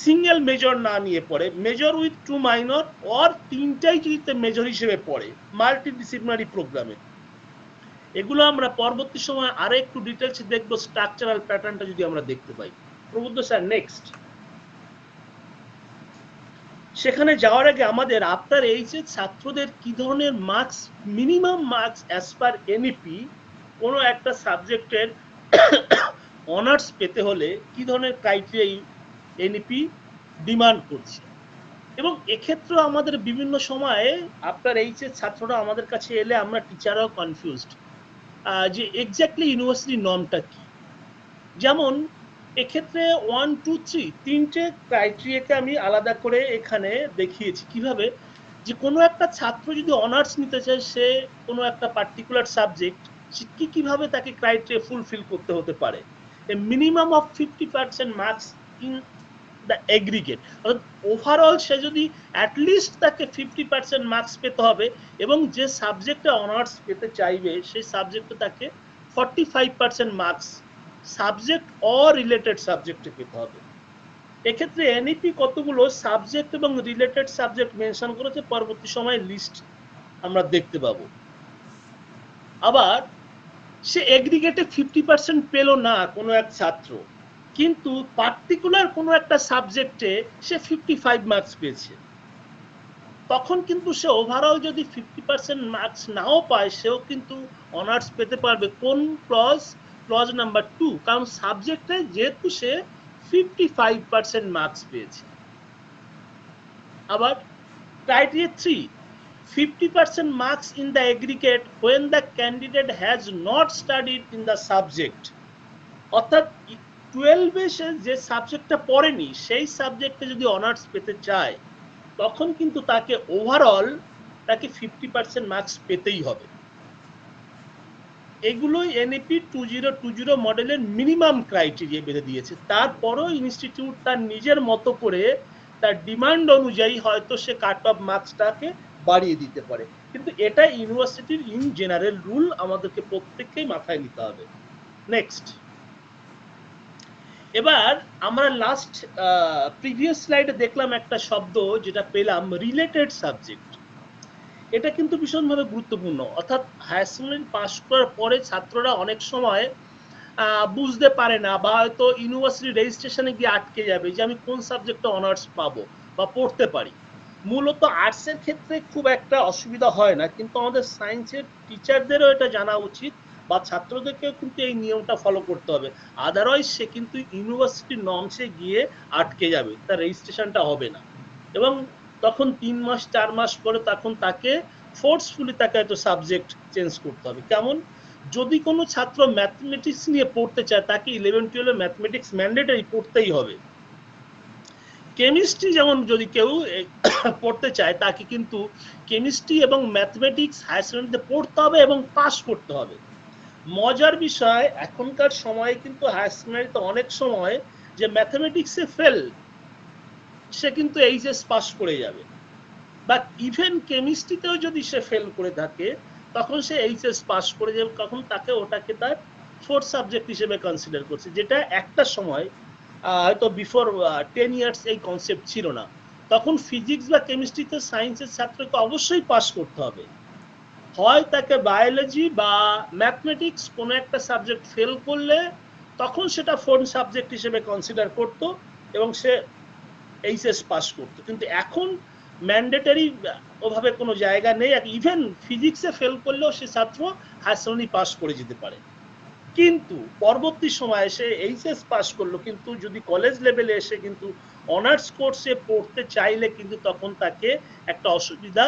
সিঙ্গেল মেজর না নিয়ে পড়ে, মেজর উইথ 2 মাইনর অর 3টাই যদি মেজর হিসেবে পড়ে মাল্টি ডিসিপ্লিনারি প্রোগ্রামে, এগুলো আমরা পরবর্তী সময় আরো একটু ডিটেইলস দেখব, স্ট্রাকচারাল প্যাটার্নটা যদি আমরা দেখতে পাই। প্রবুদ্ধ স্যার নেক্সট। সেখানে যাওয়ার আগে আমাদের আফটার এইচএস ছাত্রদের কি ধরনের মার্কস, মিনিমাম মার্কস অ্যাজ পার এনইপি কোনো একটা সাবজেক্টের অনার্স পেতে হলে কি ধরনের ক্রাইটেরিয়া এনইপি ডিমান্ড করছে, এবং এক্ষেত্রে আমাদের বিভিন্ন সময়ে আফটার এইচএস ছাত্ররা আমাদের কাছে এলে আমরা টিচাররাও কনফিউজড যে এক্স্যাক্টলি ইউনিভার্সিটি নর্মটা কি। যেমন এক্ষেত্রে 1, 2, 3 তিনটে ক্রাইটেরিয়াকে আমি আলাদা করে এখানে দেখিয়েছি কিভাবে যে কোনো একটা ছাত্র যদি অনার্স নিতে চায় সে কোনো একটা পার্টিকুলার সাবজেক্ট সে কিভাবে তাকে ক্রাইটেরিয়া ফুলফিল করতে হতে পারে। A minimum of 50% marks in the aggregate, অর্থাৎ ওভারঅল সে যদি অ্যাটলিস্ট তাকে 50% মার্কস পেতে হবে, এবং যে সাবজেক্টে অনার্স পেতে চাইবে সেই সাবজেক্টে তাকে 45% মার্কস সাবজেক্ট অর রিলেটেড সাবজেক্টে পেতে হবে। এক্ষেত্রে এনইপি কতগুলো সাবজেক্ট এবং রিলেটেড সাবজেক্ট মেনশন করেছে, পরবর্তী সময়ে লিস্ট আমরা দেখতে পাবো। আবার সে এগ্রিগেটে 50% পেল না কোনো এক ছাত্র, কিন্তু পার্টিকুলার কোনো একটা সাবজেক্টে সে 55 মার্কস পেয়েছে, তখন কিন্তু সে ওভারঅল যদি 50% মার্কস নাও পায় সেও কিন্তু অনার্স পেতে পারবে। কোন ক্লজ নাম্বার 2, কারণ সাবজেক্টে যেহেতু সে 55% মার্কস পেয়েছে। আবার criteria 3, 50% marks in the aggregate when the candidate has not studied in the subject, অর্থাৎ 12 সে যে সাবজেক্টটা পড়েনি সেই সাবজেক্টে যদি অনার্স পেতে চায় তখন কিন্তু তাকে ওভারঅল তাকে 50% মার্কস পেতেই হবে। এগুলোই এনইপি 2020 মডেলের মিনিমাম ক্রাইটেরিয়া বেঁধে দিয়েছে। তারপরও ইনস্টিটিউট তার নিজের মতো করে তার ডিমান্ড অনুযায়ী হয়তো সে কাট অফ মার্কসটাকে বাড়িয়ে দিতে পারে, কিন্তু এটা ইউনিভার্সিটির ইন জেনারেল রুল, আমাদেরকে প্রত্যেককেই মাথায় নিতে হবে। নেক্সট, এবার আমরা লাস্ট প্রিভিয়াস স্লাইডে দেখলাম একটা শব্দ যেটা পেলাম, রিলেটেড সাবজেক্ট। এটা কিন্তু ভীষণভাবে গুরুত্বপূর্ণ, অর্থাৎ হায়ার সেকেন্ডারি পাস করার পরে ছাত্ররা অনেক সময় বুঝতে পারে না বা হয়তো ইউনিভার্সিটি রেজিস্ট্রেশনে গিয়ে আটকে যাবে যে আমি কোন সাবজেক্টে অনার্স পাবো বা পড়তে পারি। মূলত আর্টসের ক্ষেত্রে খুব একটা অসুবিধা হয় না, কিন্তু আমাদের সায়েন্সের টিচারদেরও এটা জানা উচিত বা ছাত্রদেরকেও কিন্তু এই নিয়মটা ফলো করতে হবে, আদারওয়াইজ সে কিন্তু ইউনিভার্সিটির নর্মসে গিয়ে আটকে যাবে, তার রেজিস্ট্রেশনটা হবে না, এবং তখন 3 মাস 4 মাস পরে তখন তাকে ফোর্সফুলি তাকে হয়তো সাবজেক্ট চেঞ্জ করতে হবে। কেমন, যদি কোনো ছাত্র ম্যাথমেটিক্স নিয়ে পড়তে চায় তাকে 11-12 ম্যাথমেটিক্স ম্যান্ডেটরি পড়তেই হবে। কেমিস্ট্রি যেমন যদি কেউ পড়তে চায় তাকে কিন্তু কেমিস্ট্রি এবং ম্যাথমেটিক্স হায়ার সেকেন্ডারিতে পড়তে হবে এবং পাস করতে হবে। মজার বিষয়, এখনকার সময়ে কিন্তু হায়ার সেকেন্ডারিতে অনেক সময় যে ম্যাথমেটিক্সে ফেল সে কিন্তু এইচএস পাস করে যাবে, বা ইভেন কেমিস্ট্রিতেও যদি সে ফেল করে থাকে তখন সে এইচএস পাস করে যাবে, তখন তাকে ওটাকে তার ফোর্থ সাবজেক্ট হিসেবে কনসিডার করছে, যেটা একটা সময় হয়তো বিফোর 10 ইয়ার্স এই কনসেপ্ট ছিল না। তখন ফিজিক্স বা কেমিস্ট্রিতে সায়েন্সের ছাত্রকে অবশ্যই পাস করতে হবে, হয় তাকে বায়োলজি বা ম্যাথমেটিক্স কোনো একটা সাবজেক্ট ফেল করলে তখন সেটা ফোর্থ সাবজেক্ট হিসেবে কনসিডার করত এবং সে এইচএস পাস করতো। কিন্তু এখন ম্যান্ডেটরি ওভাবে কোনো জায়গা নেই, ইভেন ফিজিক্সে ফেল করলেও সে ছাত্র হায়ার সেকেন্ডারি পাস করে যেতে পারে। কিন্তু পরবর্তী সময়ে সে এইচএস পাস করলো, কিন্তু যদি কলেজ লেভেলে এসে কিন্তু অনার্স কোর্সে পড়তে চাইলে কিন্তু তখন তাকে একটা অসুবিধা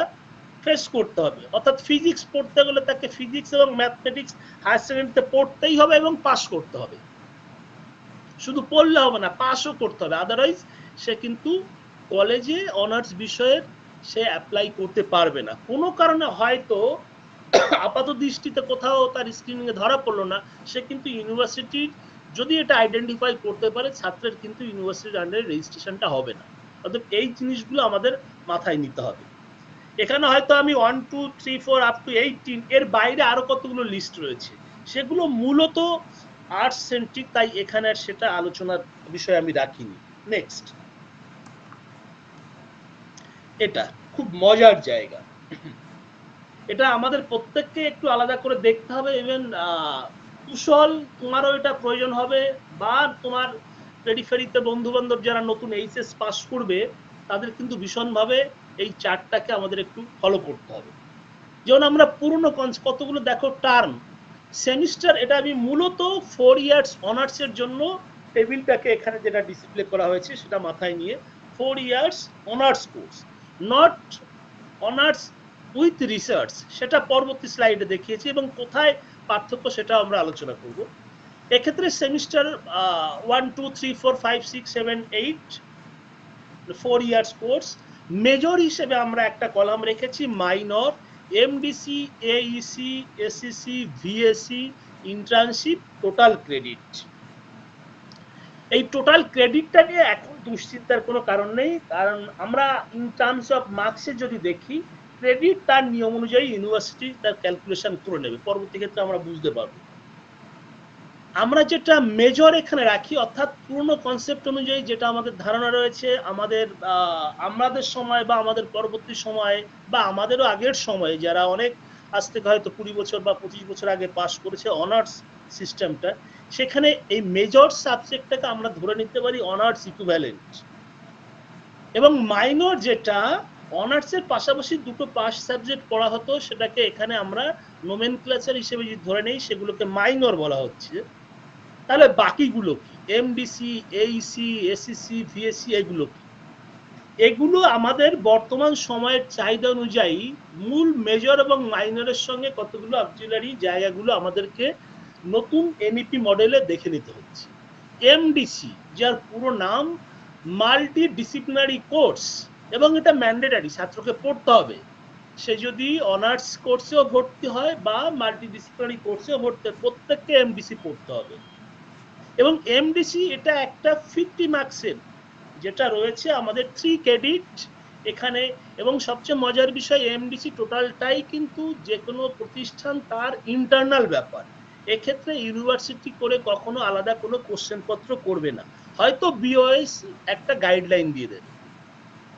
ফেস করতে হবে, অর্থাৎ ফিজিক্স পড়তে গেলে তাকে ফিজিক্স এবং ম্যাথমেটিক্স হায়ার সেকেন্ডারিতে পড়তেই হবে এবং পাস করতে হবে, শুধু পড়লে হবে না, পাসও করতে হবে, আদারওয়াইজ সে কিন্তু কলেজে অনার্স বিষয়ের সে অ্যাপ্লাই করতে পারবে না। কোনো কারণে হয়তো আপাত দৃষ্টিতে কোথাও তার স্ক্রিনিং এ ধরা পড়লো না, সে কিন্তু ইউনিভার্সিটির যদি এটা আইডেন্টিফাই করতে পারে ছাত্রের কিন্তু ইউনিভার্সিটির আন্ডারে রেজিস্ট্রেশনটা হবে না। অর্থাৎ এই জিনিসগুলো আমাদের মাথায় নিতে হবে। এখানে হয়তো আমি 1 2 3 4 আপ টু 18 এর বাইরে আরো কতগুলো লিস্ট রয়েছে, সেগুলো মূলত আর্টস সেন্ট্রিক, তাই এখানে আর সেটা আলোচনার বিষয় আমি রাখিনি। নেক্সট, এটা খুব মজার জায়গা, এটা আমাদের প্রত্যেককে একটু আলাদা করে দেখতে হবে। ইভেন কুশল, তোমারও এটা প্রয়োজন হবে, বা তোমার পেরিফেরিতে বন্ধু বান্ধব যারা নতুন এইচএস পাস করবে তাদের কিন্তু ভীষণভাবে এই চার্টটাকে আমাদের একটু ফলো করতে হবে। যেমন আমরা পুরনো কতগুলো দেখো টার্ম, সেমিস্টার, এটা আমি মূলত 4 ইয়ার্স অনার্সের জন্য টেবিলটাকে এখানে যেটা ডিসপ্লে করা হয়েছে সেটা মাথায় নিয়ে 4 years honours course, not honours with research, সেটা পরবর্তী স্লাইডে দেখিয়েছি এবং কোথায় পার্থক্য সেটা আমরা আলোচনা করব। এক্ষেত্রে সেমিস্টার 1 2 3 4 5 6 7 8 4 ইয়ার্স কোর্স, মেজর হিসেবে আমরা একটা কলাম রেখেছি minor, MDC, AEC, SC, VSC, internship, total credit. এই টোটাল ক্রেডিটটা নিয়ে এখন দুশ্চিন্তার কোনো কারণ নেই, কারণ আমরা ইন টার্মস অফ মার্কসে যদি দেখি ক্রেডিট তার নিয়ম অনুযায়ী ইউনিভার্সিটি তার ক্যালকুলেশন করে নেবে, পরবর্তী ক্ষেত্রে আমরা বুঝতে পারবো। আমরা যেটা মেজর এখানে রাখি, অর্থাৎ পুরনো কনসেপ্ট অনুযায়ী যেটা আমাদের ধারণা রয়েছে, আমাদের সময় বা আমাদের পরবর্তী সময়ে বা আমাদেরও আগের সময়ে যারা অনেক আজ থেকে হয়তো 20 বছর বা 25 বছর আগে পাস করেছে অনার্স সিস্টেমটা, সেখানে এই মেজর সাবজেক্টটাকে আমরা ধরে নিতে পারি অনার্স ইকুইভ্যালেন্ট, এবং মাইনর যেটা অনার্সের পাশাপাশি দুটো পাস সাবজেক্ট পড়া হতো সেটাকে এখানে আমরা নোমেনক্লেচার হিসেবে যদি ধরে নেই সেগুলোকে মাইনর বলা হচ্ছে। তাহলে বাকিগুলো কি? এমডিসি, এইসি, এসিসি, ভিএসসি এগুলো আমাদের বর্তমান সময়ের চাহিদা অনুযায়ী মূল মেজর এবং মাইনরের সঙ্গে কতগুলো অক্সিলারি জায়গাগুলো আমাদেরকে নতুন এনইপি মডেলে দেখে নিতে হচ্ছে। এমডিসি, যার পুরো নাম মাল্টি ডিসিপ্লিনারি কোর্স, এবং এটা ম্যান্ডেটারি, ছাত্রকে পড়তে হবে। সে যদি অনার্স কোর্সেও ভর্তি হয় বা মাল্টি ডিসিপ্লিনারি কোর্সেও ভর্তি হয়, প্রত্যেককে এমডিসি পড়তে হবে। এবং এমডিসি এটা একটা 50 মার্কসের, যেটা রয়েছে আমাদের 3 ক্রেডিট এখানে। এবং সবচেয়ে মজার বিষয়, এমডিসি টোটালটাই কিন্তু যে কোনো প্রতিষ্ঠান তার ইন্টারনাল ব্যাপার। এক্ষেত্রে ইউনিভার্সিটি করে কখনো আলাদা কোনো কোশ্চেন পত্র করবে না, হয়তো বিওএস একটা গাইডলাইন দিয়ে দেবে।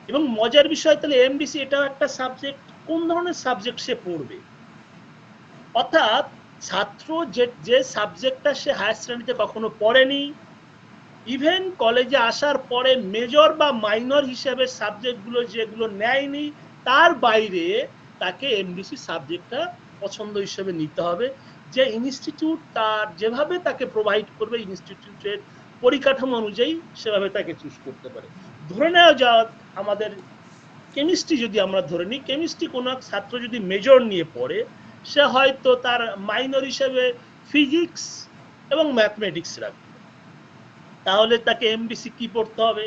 এবং মজার বিষয়, তাহলে এমডিসি এটাও একটা সাবজেক্ট, কোন ধরনের সাবজেক্ট সে পড়বে, অর্থাৎ ছাত্র যে সাবজেক্টটা সে হায়ার শ্রেণীতে কখনো পড়েনি, ইভেন কলেজে আসার পরে মেজর বা মাইনর হিসেবে সাবজেক্টগুলো যেগুলো নেয়নি, তার বাইরে তাকে এমডিসি সাবজেক্টটা পছন্দ হিসেবে নিতে হবে। যে ইনস্টিটিউট তার যেভাবে তাকে প্রোভাইড করবে, ইনস্টিটিউটের পরিকাঠামো অনুযায়ী সেভাবে তাকে চুজ করতে পারে। ধরে নেওয়া যাক আমাদের কেমিস্ট্রি যদি আমরা ধরে নিই, কেমিস্ট্রি কোনো ছাত্র যদি মেজর নিয়ে পড়ে, সে হয়তো তার মাইনর হিসেবে ফিজিক্স এবং ম্যাথমেটিক্স রাখবে, তাহলে তাকে এমডিসি কি পড়তে হবে?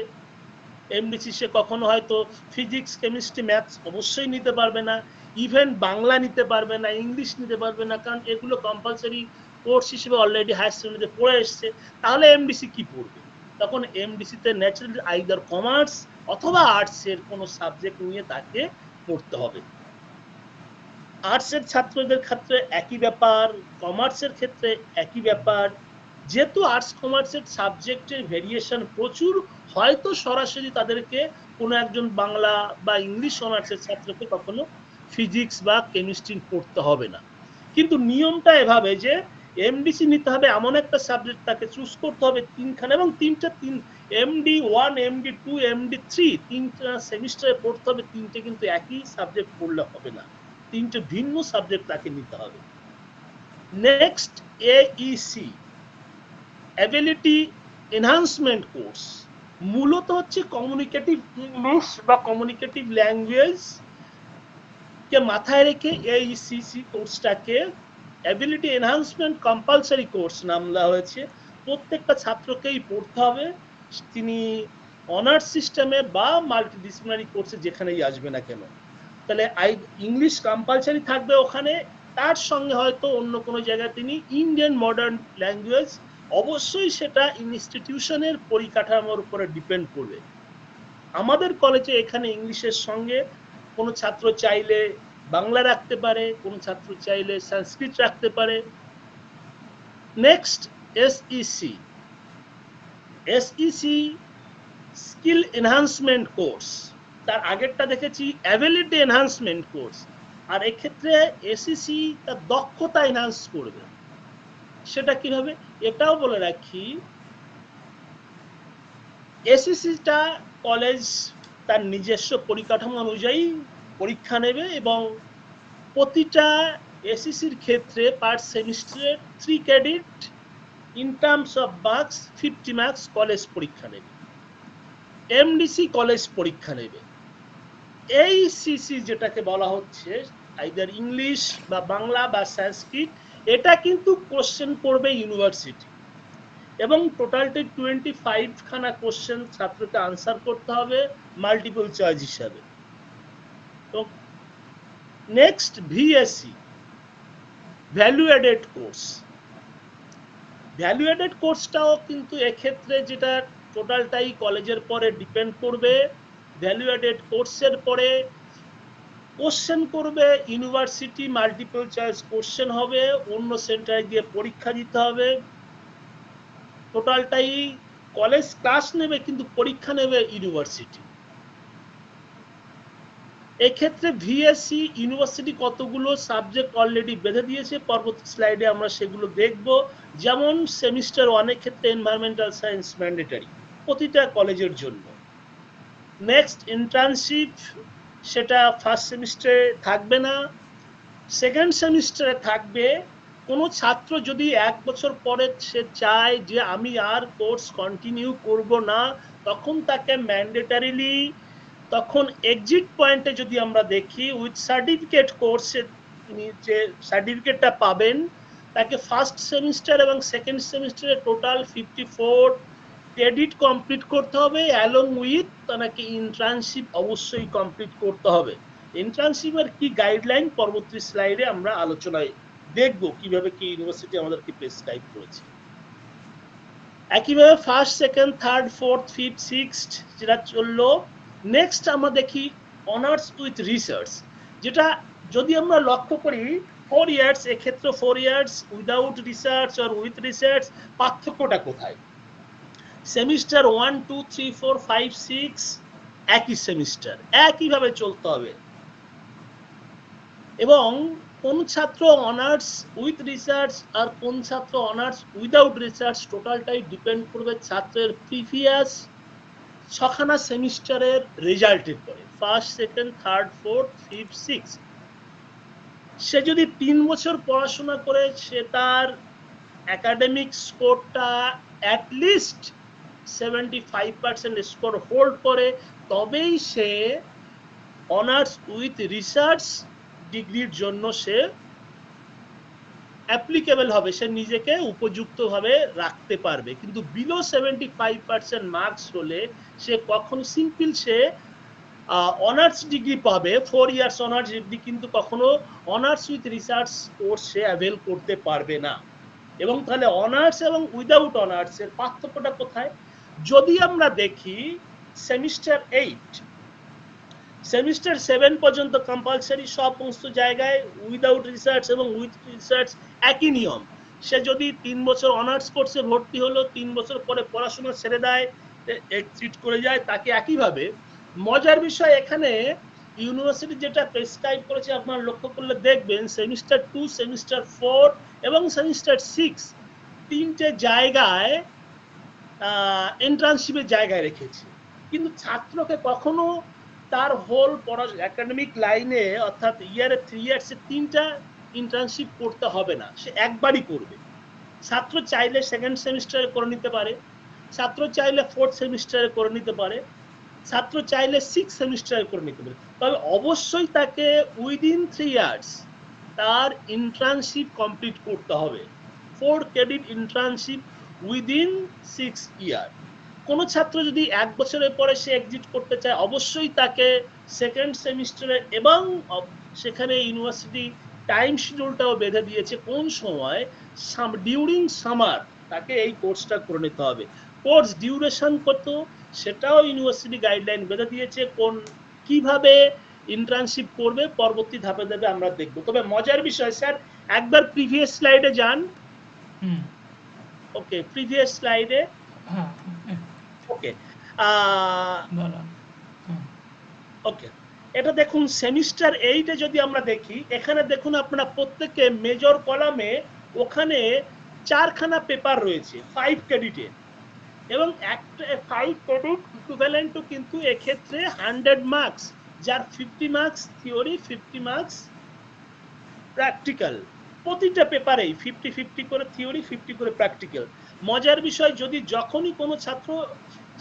এমডিসি সে কখনো হয়তো ফিজিক্স, কেমিস্ট্রি, ম্যাথস অবশ্যই নিতে পারবে না, ইভেন বাংলা নিতে পারবে না, ইংলিশ নিতে পারবে না, কারণ এগুলো কম্পালসারি কোর্স হিসেবে অলরেডি হায়ার সেকেন্ডারিতে পড়ে এসছে। তাহলে এমডিসি কি পড়বে? তখন এমডিসিতে ন্যাচারালি আইদার কমার্স অথবা আর্টসের কোনো সাবজেক্ট নিয়ে তাকে পড়তে হবে। আর্টসের ছাত্রদের ক্ষেত্রে একই ব্যাপার, কমার্সের ক্ষেত্রে একই ব্যাপার। যেহেতু আর্টস কমার্সের সাবজেক্টের ভেরিয়েশন প্রচুর, হয়তো সরাসরি তাদেরকে কোনো একজন বাংলা বা ইংলিশ অনার্সের ছাত্রকে কখনো ফিজিক্স বা কেমিস্ট্রি পড়তে হবে না। কিন্তু নিয়মটা এভাবে যে এমডিসি নিতে হবে এমন একটা সাবজেক্ট তাকে চুজ করতে হবে তিনখানা, এবং এমডি 1, এমডি 2, এমডি 3 তিনটা সেমিস্টারে পড়তে হবে। তিনটে কিন্তু একই সাবজেক্ট পড়লে হবে না, তিনটে ভিন্ন সাবজেক্ট তাকে নিতে হবে। Next, AEC, ability enhancement course, মূলত হচ্ছে কমিউনিকেটিভ ইংলিশ বা কমিউনিকেটিভ ল্যাঙ্গুয়েজ কে মাথায় রেখে এইসিসি কোর্সটাকে অ্যাবিলিটি এনহান্সমেন্ট কম্পালসারি কোর্স নাম দেওয়া হয়েছে। প্রত্যেকটা ছাত্রকেই পড়তে হবে, তিনি অনার্স সিস্টেমে বা মাল্টিডিসিপ্লিনারি কোর্সে যেখানেই আসবে না কেন। তাহলে ইংলিশ কম্পালসারি থাকবে ওখানে, তার সঙ্গে হয়তো অন্য কোনো জায়গায় তিনি ইন্ডিয়ান মডার্ন ল্যাঙ্গুয়েজ, অবশ্যই সেটা ইনস্টিটিউশনের পরিকাঠামোর উপরে ডিপেন্ড করবে। আমাদের কলেজে এখানে ইংলিশের সঙ্গে কোনো ছাত্র চাইলে বাংলা রাখতে পারে, কোনো ছাত্র চাইলে সংস্কৃত রাখতে পারে। Next, SEC, skill enhancement course. তার আগেরটা দেখেছি অ্যাবিলিটি এনহান্সমেন্ট কোর্স, আর এক্ষেত্রে এসইসি তার দক্ষতা এনহান্স করবে। সেটা কিভাবে? এটাও বলে রাখি, এসইসিটা কলেজ তার নিজস্ব পরিকাঠামো অনুযায়ী পরীক্ষা নেবে, এবং প্রতিটা এসইসির ক্ষেত্রে পার সেমিস্টারে 3 credit in terms of marks 50 marks college পরীক্ষা নেবে। এমডিসি কলেজ পরীক্ষা নেবে। এইসিসি যেটাকে বলা হচ্ছে আইদার ইংলিশ বা বাংলা বা সংস্কৃত, এটা কিন্তু কোশ্চেন করবে ইউনিভার্সিটি, এবং টোটালটি 25 খানা কোশ্চেন ছাত্রকে আনসার করতে হবে মাল্টিপল চয়েস হিসাবে। তো next, VSC, value added course. Value added কোর্সটাও কিন্তু এক্ষেত্রে যেটা টোটালটাই কলেজের পরে ডিপেন্ড করবে। ভ্যালু অ্যাডেড কোর্সের পরে কোশ্চেন করবে ইউনিভার্সিটি, মাল্টিপল চয়েস কোশ্চেন হবে, অন্য সেন্টারে গিয়ে পরীক্ষা দিতে হবে। টোটালটাই কলেজ ক্লাস নেবে কিন্তু পরীক্ষা নেবে ইউনিভার্সিটি। এক্ষেত্রে ভিএসসি ইউনিভার্সিটি কতগুলো সাবজেক্ট অলরেডি বেঁধে দিয়েছে, পরবর্তী স্লাইডে আমরা সেগুলো দেখব। যেমন সেমিস্টার 1 ক্ষেত্রে এনভায়রনমেন্টাল সায়েন্স ম্যান্ডেটরি প্রতিটা কলেজের জন্য। নেক্সট, ইন্টার্নশিপ, সেটা ফার্স্ট সেমিস্টারে থাকবে না, সেকেন্ড সেমিস্টারে থাকবে কোনো ছাত্র যদি 1 বছর পরে সে চায় যে আমি আর কোর্স কন্টিনিউ করব না, তখন তাকে ম্যান্ডেটারিলি তখন এক্সিট পয়েন্টে যদি আমরা দেখি উইথ সার্টিফিকেট কোর্সে তিনি যে সার্টিফিকেটটা পাবেন, তাকে ফার্স্ট সেমিস্টার এবং সেকেন্ড সেমিস্টারে টোটাল 54 ক্রেডিট কমপ্লিট করতে হবে, অ্যালং উইথ তাকে ইন্টার্নশিপ অবশ্যই কমপ্লিট করতে হবে। ইন্টার্নশিপের কি গাইডলাইন পরবর্তী স্লাইডে আমরা আলোচনায় দেখব কিভাবে কি ইউনিভার্সিটি আমাদেরকে প্রেসক্রাইব করেছে। একইভাবে first, second, third, fourth, fifth, sixth যেটা চললো। নেক্সট আমরা দেখি অনার্স উইথ রিসার্চ, যেটা যদি আমরা লক্ষ্য করি 4 ইয়ার্স, এক্ষেত্রে 4 ইয়ার্স উইদাউট রিসার্চ আর উইথ রিসার্চ পার্থক্যটা কোথায়? সেমিস্টার 1, 2, 3, 4, 5, 6 একই সেমিস্টার, একইভাবে চলতে হবে। এবং কোন ছাত্র অনার্স উইথ রিসার্চ আর কোন ছাত্র অনার্স উইদাউট রিসার্চ টোটালটাই ডিপেন্ড করবে ছাত্রের প্রিভিয়াস 6খানা সেমিস্টারের রেজাল্টের পরে, first, second, third, fourth, fifth, sixth. সে যদি 3 বছর পড়াশোনা করে সে তার একাডেমিক স্কোরটা অ্যাটলিস্ট 75% স্কোর হোল্ড করে, তবেই সে অনার্স উইথ রিসার্চ ডিগ্রির জন্য সে অ্যাপ্লিকেবল হবে, সে নিজেকে উপযুক্তভাবে রাখতে পারবে। কিন্তু বিলো 75% মার্কস হলে সে কখনো সিম্পল সে অনার্স ডিগ্রি পাবে, 4 ইয়ার্স অনার্স ডিগ্রি, কিন্তু কখনো honours with research course say avail করতে পারবে না। এবং তাহলে অনার্স এবং উইদাউট অনার্স এর পার্থক্যটা কোথায়? যদি আমরা দেখি সেমিস্টার 8, সেমিস্টার 7 পর্যন্ত কম্পালসারি সমস্ত জায়গায়, উইদাউট রিসার্চ এবং উইথ রিসার্চ একই নিয়ম। সে যদি 3 বছর অনার্স কোর্সে ভর্তি হলো, 3 বছর পরে পড়াশোনা ছেড়ে দেয়, এক্সিট করে যায়, তাকে একইভাবে। মজার বিষয় এখানে ইউনিভার্সিটি যেটা প্রেসক্রাইব করেছে আপনারা লক্ষ্য করলে দেখবেন সেমিস্টার 2, সেমিস্টার 4 এবং সেমিস্টার 6 তিনটে জায়গায় ইন্টার্নশিপের জায়গায় রেখেছে। কিন্তু ছাত্রকে কখনো তার হোল একাডেমিক লাইনে অর্থাৎ ইয়ারে 3 ইয়ার্সে 3টা ইন্টার্নশিপ করতে হবে না, সে একবারই করবে। ছাত্র চাইলে সেকেন্ড সেমিস্টারে করে নিতে পারে, ছাত্র চাইলে ফোর্থ সেমিস্টারে করে নিতে পারে, ছাত্র চাইলে 6 সেমিস্টারে করে নিতে পারে। তবে অবশ্যই তাকে উইদিন 3 ইয়ার্স তার ইন্টার্নশিপ কমপ্লিট করতে হবে, 4 ক্রেডিট ইন্টার্নশিপ উইদিন 6 ইয়ার। কোনো ছাত্র যদি 1 বছরের পরে সে এক্সিট করতে চায়, অবশ্যই তাকে সেকেন্ড সেমিস্টারে, এবং সেখানে ইউনিভার্সিটি টাইম শিডিউলটাও বেঁধে দিয়েছে কোন সময় ডিউরিং সামার তাকে এই কোর্সটা করে নিতে হবে। কোর্স ডিউরেশন কত সেটাও ইউনিভার্সিটি গাইডলাইন বেঁধে দিয়েছে, কোন কিভাবে ইন্টার্নশিপ করবে পরবর্তী ধাপে ধাপে আমরা দেখব। তবে মজার বিষয় স্যার একবার প্রিভিয়াস স্লাইডে যান। ওকে, প্রিভিয়াস স্লাইডে। ওকে, ওকে, এটা দেখুন সেমিস্টার 8-এ যদি আমরা দেখি, এখানে দেখুন আপনারা প্রত্যেককে মেজর কলামে ওখানে 4খানা পেপার রয়েছে 5 ক্রেডিটে, এবং একটা 5 ক্রেডিট ইকুইভ্যালেন্ট টু কিন্তু এক্ষেত্রে 100 মার্কস, যার 50 মার্কস থিওরি, 50 মার্কস প্র্যাকটিক্যাল। প্রতিটা পেপারেই 50-50 করে থিওরি, 50 করে প্র্যাকটিক্যাল। মজার বিষয়, যদি যখনই কোনো ছাত্র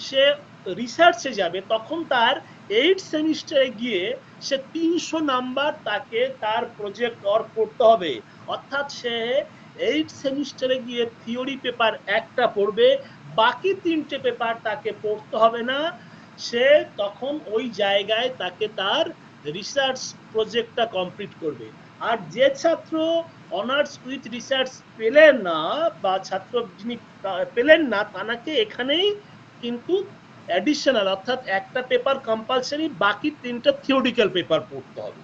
সে রিসার্চে যাবে তখন তার 8 সেমিস্টারে গিয়ে সে 300 নাম্বার তাকে তার প্রজেক্ট ওয়ার্ক করতে হবে। অর্থাৎ সে 8 সেমিস্টারে গিয়ে থিওরি পেপার একটা পড়বে, বাকি 3টে পেপার তাকে পড়তে হবে না। সে তখন ওই জায়গায় তাকে তার রিসার্চ প্রজেক্টটা কমপ্লিট করবে। আর যে ছাত্র অনার্স উইথ রিসার্চ পেলেন না বা ছাত্র যিনি পেলেন না, তাকে এখানেই কিন্তু অ্যাডিশনাল অর্থাৎ একটা পেপার কম্পালসারি, বাকি 3টা থিওরিটিক্যাল পেপার পড়তে হবে।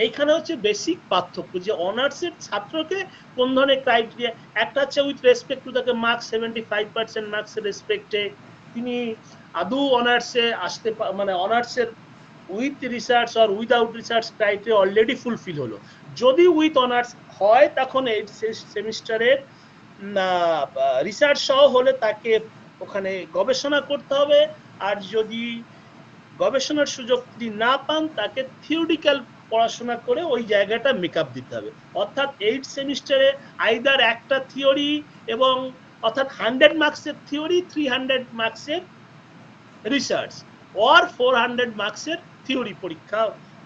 এইখানে হচ্ছে বেসিক পার্থক্য যে অনার্সের ছাত্রকে কোন ধরনের ক্রাইটেরিয়া। একটা হচ্ছে উইথ রেসপেক্ট টু তাকে মার্কস 75% মার্কসের রেসপেক্টে তিনি আদৌ অনার্সে আসতে, মানে অনার্সের উইথ রিসার্চ আর without research criteria already fulfil হলো। যদি উইথ অনার্স হয় তখন এই সেমিস্টারের রিসার্চ সহ হলে তাকে ওখানে গবেষণা করতে হবে, আর যদি গবেষণার সুযোগ যদি না পান তাকে থিওরিটিক্যাল পড়াশোনা করে ওই জায়গাটা মেকআপ দিতে হবে। অর্থাৎ 8 সেমিস্টারে আইদার একটা থিওরি এবং অর্থাৎ 100 মার্কসের থিওরি, 300 মার্কসের রিসার্চ, অর 400 মার্কসের থিওরি পরীক্ষা,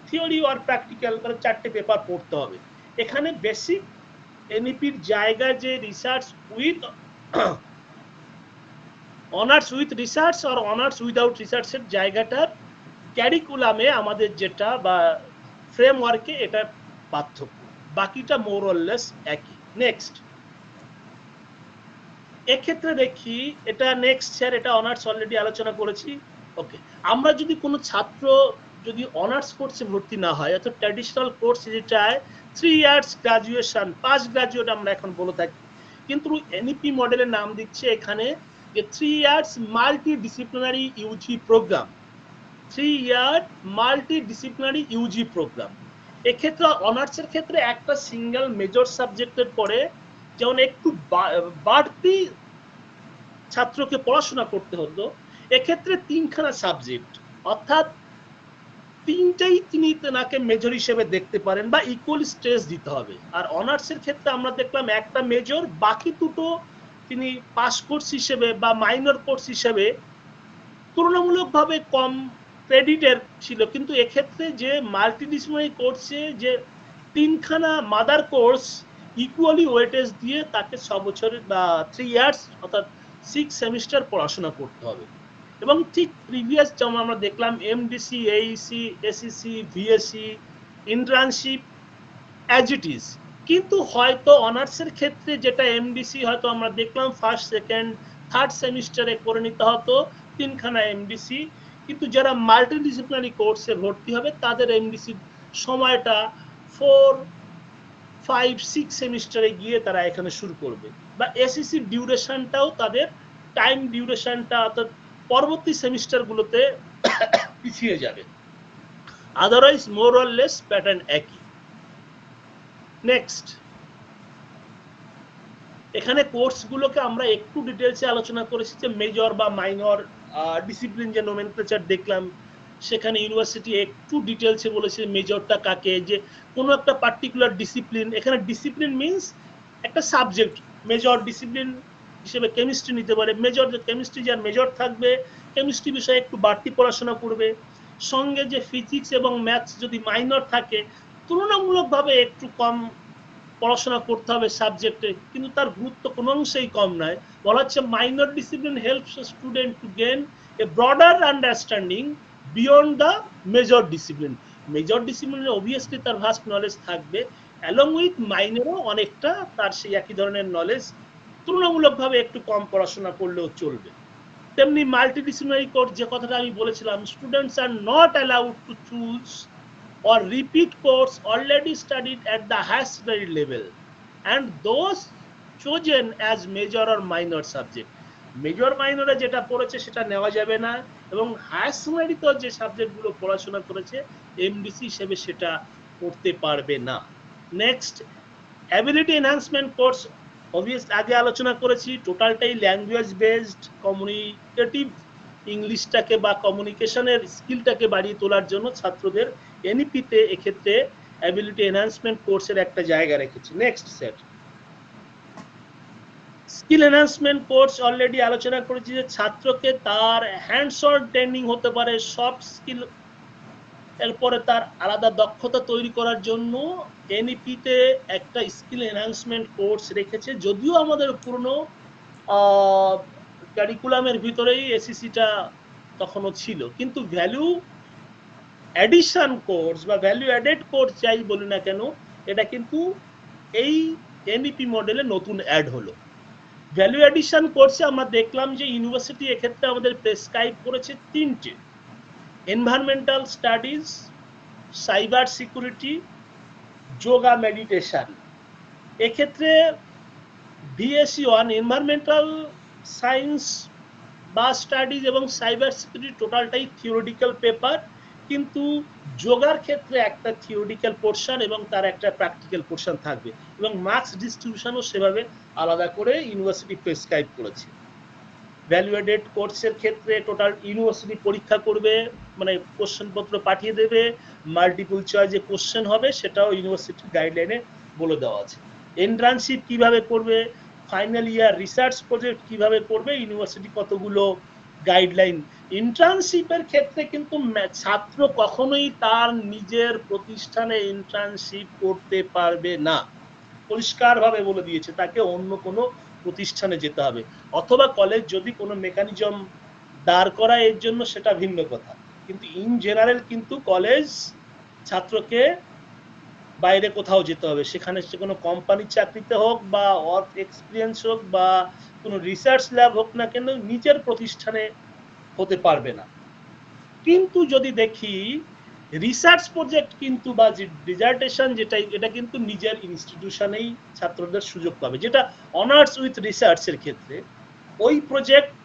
থিওরি অর প্র্যাকটিক্যাল, মানে 4টে পেপার পড়তে হবে। এখানে বেসিক এনইপির জায়গা যে research with honours with research আর অনার্স উইদাউট রিসার্চের জায়গাটার ক্যারিকুলামে আমাদের যেটা বা ফ্রেমওয়ার্কে এটা পার্থক্য, বাকিটা মোর অর লেস একই। নেক্সট এক্ষেত্রে দেখি, এটা নেক্সট স্যার, এটা অনার্স অলরেডি আলোচনা করেছি। ওকে, আমরা যদি কোনো ছাত্র যদি অনার্স কোর্সে ভর্তি না হয়, অর্থাৎ ট্র্যাডিশনাল কোর্স যেটায় 3 ইয়ার্স গ্রাজুয়েশন, 5 গ্রাজুয়েট আমরা এখন বলে থাকি, কিন্তু এনইপি মডেলের নাম দিচ্ছে এখানে যে 3 years multidisciplinary UG programme, 3 year multidisciplinary UG programme. এক্ষেত্রে অনার্সের ক্ষেত্রে একটা সিঙ্গেল মেজর সাবজেক্টের পরে যেমন একটু বাড়তি ছাত্রকে পড়াশোনা করতে হতো, এক্ষেত্রে 3খানা সাবজেক্ট, অর্থাৎ 3টাই তিনি তাকে মেজর হিসেবে দেখতে পারেন বা ইকুয়াল স্ট্রেস দিতে হবে। আর অনার্সের ক্ষেত্রে আমরা দেখলাম একটা মেজর, বাকি দুটো তিনি পাস কোর্স হিসেবে বা মাইনর কোর্স হিসেবে তুলনামূলকভাবে কম ক্রেডিটের ছিল। কিন্তু এক্ষেত্রে যে মাল্টিডিসিপ্লিনারি কোর্সে যে 3খানা মাদার কোর্স ইকুয়ালি ওয়েটেজ দিয়ে তাকে 6 বছরের বা 3 ইয়ার্স অর্থাৎ 6 সেমিস্টার পড়াশোনা করতে হবে। এবং ঠিক প্রিভিয়াস যেমন আমরা দেখলাম MDC, Aisi, SEC, VSC, internship as it is. কিন্তু হয়তো অনার্সের ক্ষেত্রে যেটা এমডিসি হয়তো আমরা দেখলাম ফার্স্ট, সেকেন্ড, থার্ড সেমিস্টারে করে নিতে হতো 3খানা এমডিসি, কিন্তু যারা মাল্টিডিসিপ্লিনারি কোর্সে ভর্তি হবে তাদের এমডিসি সময়টা 4, 5, 6 সেমিস্টারে গিয়ে তারা এখানে শুরু করবে। বা এসইসি ডিউরেশনটাও তাদের টাইম ডিউরেশনটা অর্থাৎ পরবর্তী সেমিস্টারগুলোতে পিছিয়ে যাবে। Otherwise more or less pattern একই। নেক্সট, এখানে কোর্সগুলোকে আমরা একটু ডিটেলসে আলোচনা করেছি যে মেজর বা মাইনর ডিসিপ্লিন যে নোমেনক্লেচার দেখলাম, সেখানে ইউনিভার্সিটি একটু ডিটেলসে বলেছে মেজরটা কাকে, যে কোনো একটা পার্টিকুলার ডিসিপ্লিন, এখানে ডিসিপ্লিন মিন্স একটা সাবজেক্ট, মেজর ডিসিপ্লিন হিসেবে কেমিস্ট্রি নিতে পারে, মেজর যে কেমিস্ট্রি যার মেজর থাকবে কেমিস্ট্রি বিষয়ে একটু বাড়তি পড়াশোনা করবে, সঙ্গে যে ফিজিক্স এবং ম্যাথস যদি মাইনর থাকে তুলনামূলকভাবে একটু কম পড়াশোনা করতে হবে সাবজেক্টে, কিন্তু তার গুরুত্ব কোনো অংশেই কম নয়। বলা হচ্ছে minor discipline helps student to gain a broader understanding beyond the major discipline. Major ডিসিপ্লিনে অবভিয়াসলি তার ভাস্ট নলেজ থাকবে, অ্যালং উইথ মাইনরও অনেকটা তার সেই একই ধরনের নলেজ, তুলনামূলকভাবে একটু কম পড়াশোনা করলেও চলবে। তেমনি মাল্টিডিসিপ্লিনারি কোর্স যে কথাটা আমি বলেছিলাম, students are not allowed to choose or repeat course already studied at the higher secondary level and those chosen as major or minor subject. Major মাইনরে যেটা পড়েছে সেটা নেওয়া যাবে না, এবং হায়ার সেকেন্ডারিতে যে সাবজেক্টগুলো পড়াশোনা করেছে এমডিসি হিসেবে সেটা পড়তে পারবে না। Next, ability enhancement course obviously আগে আলোচনা করেছি, টোটালটাই ল্যাঙ্গুয়েজ বেসড, কমিউনিকেটিভ ইংলিশটাকে বা কমিউনিকেশনের স্কিলটাকে বাড়িয়ে তোলার জন্য ছাত্রদের এনইপিতে এক্ষেত্রে অ্যাবিলিটি এনহান্সমেন্ট কোর্সের একটা জায়গা রেখেছি। Next set, skill enhancement course already আলোচনা করেছি যে ছাত্রকে তার হ্যান্ডস অন ট্রেনিং হতে পারে, সফট স্কিল, এরপরে তার আলাদা দক্ষতা তৈরি করার জন্য এনইপিতে একটা স্কিল এনহান্সমেন্ট কোর্স রেখেছে। যদিও আমাদের পুরনো কারিকুলামের ভিতরেই এসইসিটা তখনও ছিল, কিন্তু ভ্যালু অ্যাডিশন কোর্স বা ভ্যালু অ্যাডেড কোর্স যাই বলি না কেন, এটা কিন্তু এই এনইপি মডেলে নতুন অ্যাড হলো। ভ্যালু অ্যাডিশন কোর্সে আমরা দেখলাম যে ইউনিভার্সিটি এক্ষেত্রে আমাদের প্রেসক্রাইব করেছে 3টে: environmental studies, cyber security, yoga meditation. এক্ষেত্রে ভিএসসি 1 এনভায়রনমেন্টাল সায়েন্স বা স্টাডিজ এবং সাইবার সিকিউরিটি টোটালটাই থিওরিটিক্যাল পেপার, কিন্তু যোগার ক্ষেত্রে একটা থিওরিটিক্যাল পোর্শন এবং তার একটা প্র্যাকটিক্যাল পোর্শন থাকবে, এবং মার্কস ডিস্ট্রিবিউশনও সেভাবে আলাদা করে ইউনিভার্সিটি প্রেসক্রাইব করেছে। ভ্যালুয়েটেড কোর্সের ক্ষেত্রে টোটাল ইউনিভার্সিটি পরীক্ষা করবে, মানে কোশ্চেনপত্র পাঠিয়ে দেবে, মাল্টিপল চয়েসে কোশ্চেন হবে, সেটাও ইউনিভার্সিটির গাইডলাইনে বলে দেওয়া আছে। এন্ট্রান্সশিপ কিভাবে করবে, ফাইনাল ইয়ার রিসার্চ প্রজেক্ট কিভাবে করবে, ইউনিভার্সিটি কতগুলো গাইডলাইন। ইন্টার্নশিপের ক্ষেত্রে কিন্তু ছাত্র কখনোই তার নিজের প্রতিষ্ঠানে ইন্টার্নশিপ করতে পারবে না, পরিষ্কারভাবে বলে দিয়েছে, তাকে অন্য কোনো প্রতিষ্ঠানে যেতে হবে, অথবা কলেজ যদি কোনো মেকানিজম দাঁড় করায় এর জন্য, সেটা ভিন্ন কথা। কিন্তু ইন জেনারেল কিন্তু কলেজ ছাত্রকে বাইরে কোথাও যেতে হবে, সেখানে সে কোনো কোম্পানির চাকরিতে হোক বা ওয়ার্ক এক্সপিরিয়েন্স হোক বা কোনো রিসার্চ ল্যাব হোক না কেন, নিজের প্রতিষ্ঠানে হতে পারবে না। কিন্তু যদি দেখি রিসার্চ প্রজেক্ট কিন্তু বা ডিজার্টেশন যেটা, এটা কিন্তু নিজের ইনস্টিটিউশনেই ছাত্রদের সুযোগ পাবে, যেটা অনার্স উইথ রিসার্চের ক্ষেত্রে ওই প্রজেক্ট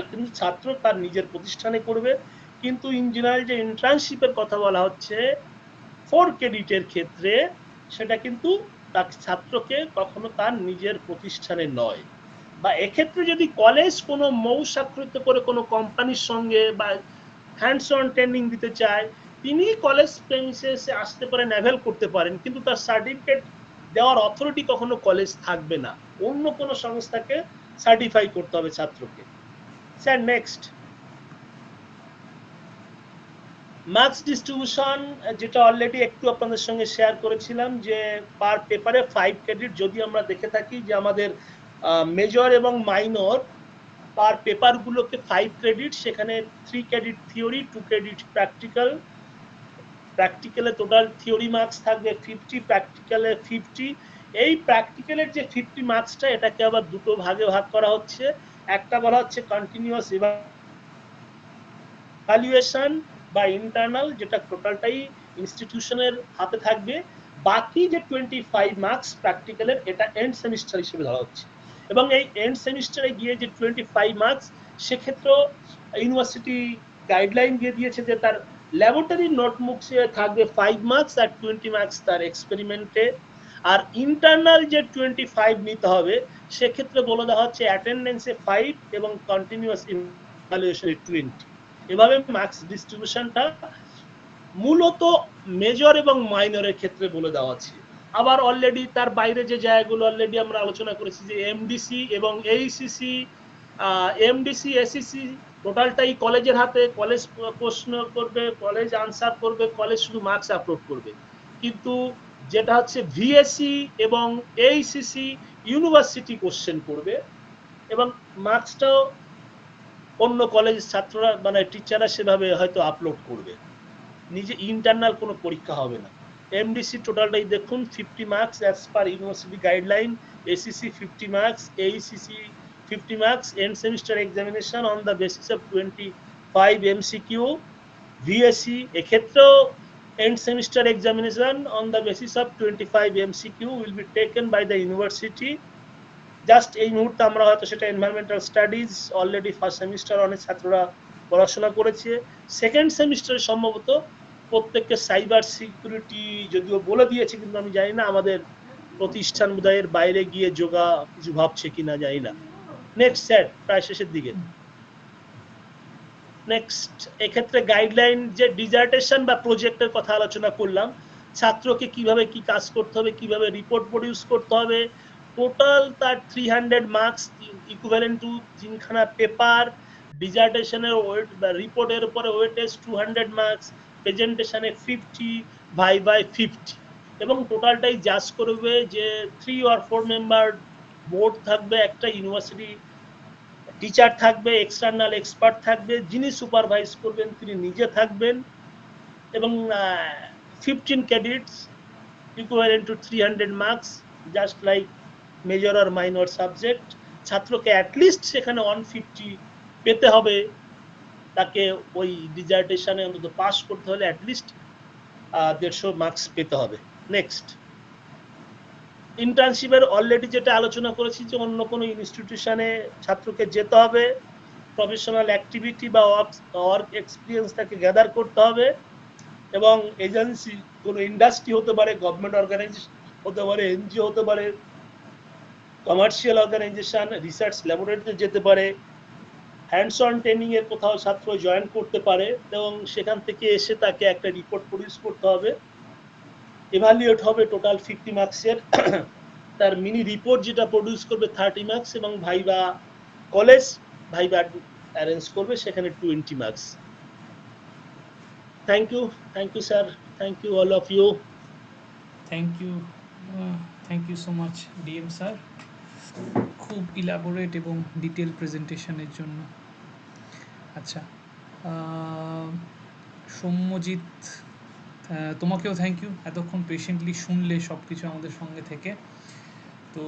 কিন্তু ছাত্র তার নিজের প্রতিষ্ঠানে করবে। কিন্তু ইন জেনারেল যে ইন্টার্নশিপের কথা বলা হচ্ছে 4 ক্রেডিটের ক্ষেত্রে, সেটা কিন্তু তার ছাত্রকে কখনো তার নিজের প্রতিষ্ঠানে নয়, বা এক্ষেত্রে যদি কলেজ কোনো মৌ স্বাক্ষরিত করে কোনো কোম্পানির সঙ্গে বা হ্যান্ডস অন ট্রেনিং দিতে চায়, তিনি কলেজ প্রেমিসেসে আসতে পারেন, অ্যাভেল করতে পারেন, কিন্তু তার সার্টিফিকেট দেওয়ার অথরিটি কখনো কলেজ থাকবে না, অন্য কোনো সংস্থাকে সার্টিফাই করতে হবে ছাত্রকে। স্যার নেক্সট, মার্কস ডিস্ট্রিবিউশন, যেটা অলরেডি একটু আপনাদের সঙ্গে শেয়ার করেছিলাম, যে পার পেপারে 5 ক্রেডিট যদি আমরা দেখে থাকি, যে আমাদের মেজর এবং মাইনর পার পেপারগুলোকে 5 ক্রেডিট, সেখানে 3 ক্রেডিট থিওরি, 2 ক্রেডিট প্র্যাকটিক্যাল। প্র্যাকটিক্যালে টোটাল থিওরি মার্কস থাকবে 50, প্র্যাকটিক্যালে 50। এই প্র্যাকটিক্যালের যে 50 মার্কসটা, এটাকে আবার দুটো ভাগে ভাগ করা হচ্ছে। একটা বলা হচ্ছে কন্টিনিউয়াস ইভ্যালুয়েশন বা ইন্টারনাল, যেটা টোটালটাই ইনস্টিটিউশনের হাতে থাকবে। বাকি যে 25 মার্কস প্র্যাকটিক্যালের, এটা এন্ড সেমিস্টার হিসেবে ধরা হচ্ছে। এবং এই এন্ড সেমিস্টারে গিয়ে যে 25 মার্কস, সেক্ষেত্রেও ইউনিভার্সিটি গাইডলাইন দিয়ে দিয়েছে যে তার ল্যাবরেটরি নোটবুকসে থাকবে 5 মার্কস আর 20 মার্কস তার এক্সপেরিমেন্টে। আর ইন্টারনাল যে 25 নিতে হবে, সেক্ষেত্রে বলে দেওয়া হচ্ছে অ্যাটেন্ডেন্সে 5 এবং কন্টিনিউয়াস ইভ্যালুয়েশনে 20। এভাবে মার্কস ডিস্ট্রিবিউশনটা মূলত মেজর এবং মাইনরের ক্ষেত্রে বলে দেওয়া আছে। আবার অলরেডি তার বাইরে যে জায়গাগুলো অলরেডি আমরা আলোচনা করেছি, যে এমডিসি এবং এইসিসি, এমডিসি এসিসি টোটালটাই কলেজের হাতে, কলেজ প্রশ্ন করবে, কলেজ আনসার করবে, কলেজ শুধু মার্কস আপলোড করবে। কিন্তু যেটা হচ্ছে ভিএসসি এবং এইসিসি, ইউনিভার্সিটি কোশ্চেন করবে এবং মার্কসটাও অন্য কলেজ ছাত্ররা মানে টিচাররা সেভাবে হয়তো আপলোড করবে, নিজে ইন্টারনাল কোনো পরীক্ষা হবে না। এমডিসি টোটালটাই দেখুন 50 marks as per university guideline, SEC 50 marks, AECC 50 marks, end semester examination on the basis of 25 MCQ. VSC এক্ষেত্রেও end semester examination on the basis of 25 MCQ will be taken by the university. Just এই মুহূর্তে আমরা হয়তো সেটা environmental studies already first semester অনেক ছাত্ররা পড়াশোনা করেছে, সেকেন্ড সেমিস্টারে সম্ভবত প্রত্যেককে সাইবার সিকিউরিটি যদিও বলে দিয়েছে, কিন্তু আমি জানি না আমাদের প্রতিষ্ঠান বোধহয়ের বাইরে গিয়ে যোগা কিছু ভাবছে কিনা জানি না। নেক্সট স্যার, প্রায় শেষের দিকে। নেক্সট, এক্ষেত্রে গাইডলাইন যে ডিজার্টেশন বা প্রজেক্টের কথা আলোচনা করলাম, ছাত্রকে কিভাবে কি কাজ করতে হবে, কিভাবে রিপোর্ট প্রডিউস করতে হবে, টোটাল তার 300 মার্কস ইকুইভ্যালেন্ট টু 3খানা পেপার, ডিজার্টেশনের ওয়েট বা রিপোর্টের উপরে ওয়েটেজ 200 মার্কস, প্রেজেন্টেশনে 50, ভাইভায় 50, এবং টোটালটাই জাজ করবে যে 3 or 4 মেম্বার বোর্ড থাকবে, একটা ইউনিভার্সিটি টিচার থাকবে, এক্সটার্নাল এক্সপার্ট থাকবে, যিনি সুপারভাইজ করবেন তিনি নিজে থাকবেন, এবং 15 credits equivalent to 300 marks, just like major আর মাইনর সাবজেক্ট। ছাত্রকে অ্যাটলিস্ট সেখানে 150 পেতে হবে, তাকে ওই ডিজার্টেশনে অন্তত পাস করতে হলে অ্যাটলিস্ট 150 মার্কস পেতে হবে। নেক্সট, ইন্টার্নশিপের অলরেডি যেটা আলোচনা করেছি, যে অন্য কোনো ইনস্টিটিউশনে ছাত্রকে যেতে হবে, প্রফেশনাল অ্যাক্টিভিটি বা ওয়ার্ক এক্সপিরিয়েন্স তাকে গ্যাদার করতে হবে, এবং এজেন্সি কোনো ইন্ডাস্ট্রি হতে পারে, গভর্নমেন্ট অর্গানাইজেশন হতে পারে, এনজিও হতে পারে, কমার্শিয়াল অর্গানাইজেশন, রিসার্চ ল্যাবরেটরিতে যেতে পারে, হ্যান্ডস অন ট্রেনিং এর কোথাও ছাত্র জয়েন করতে পারে এবং সেখান থেকে এসে তাকে একটা রিপোর্ট প্রডিউস করতে হবে, এভালুয়েট হবে টোটাল 50 মার্কসের, তার মিনি রিপোর্ট যেটা প্রডিউস করবে 30 মার্কস এবং ভাইবা কলেজ ভাইবা অ্যারেঞ্জ করবে সেখানে 20 marks. Thank you sir, thank you all of you. Thank you so much DM sir, খুব ইলাবোরেট এবং ডিটেল প্রেজেন্টেশনের জন্য। আচ্ছা, সৌম্যজিৎ, তোমাকেও থ্যাংক ইউ, এতক্ষণ পেশেন্টলি শুনলে সব কিছু আমাদের সঙ্গে থেকে। তো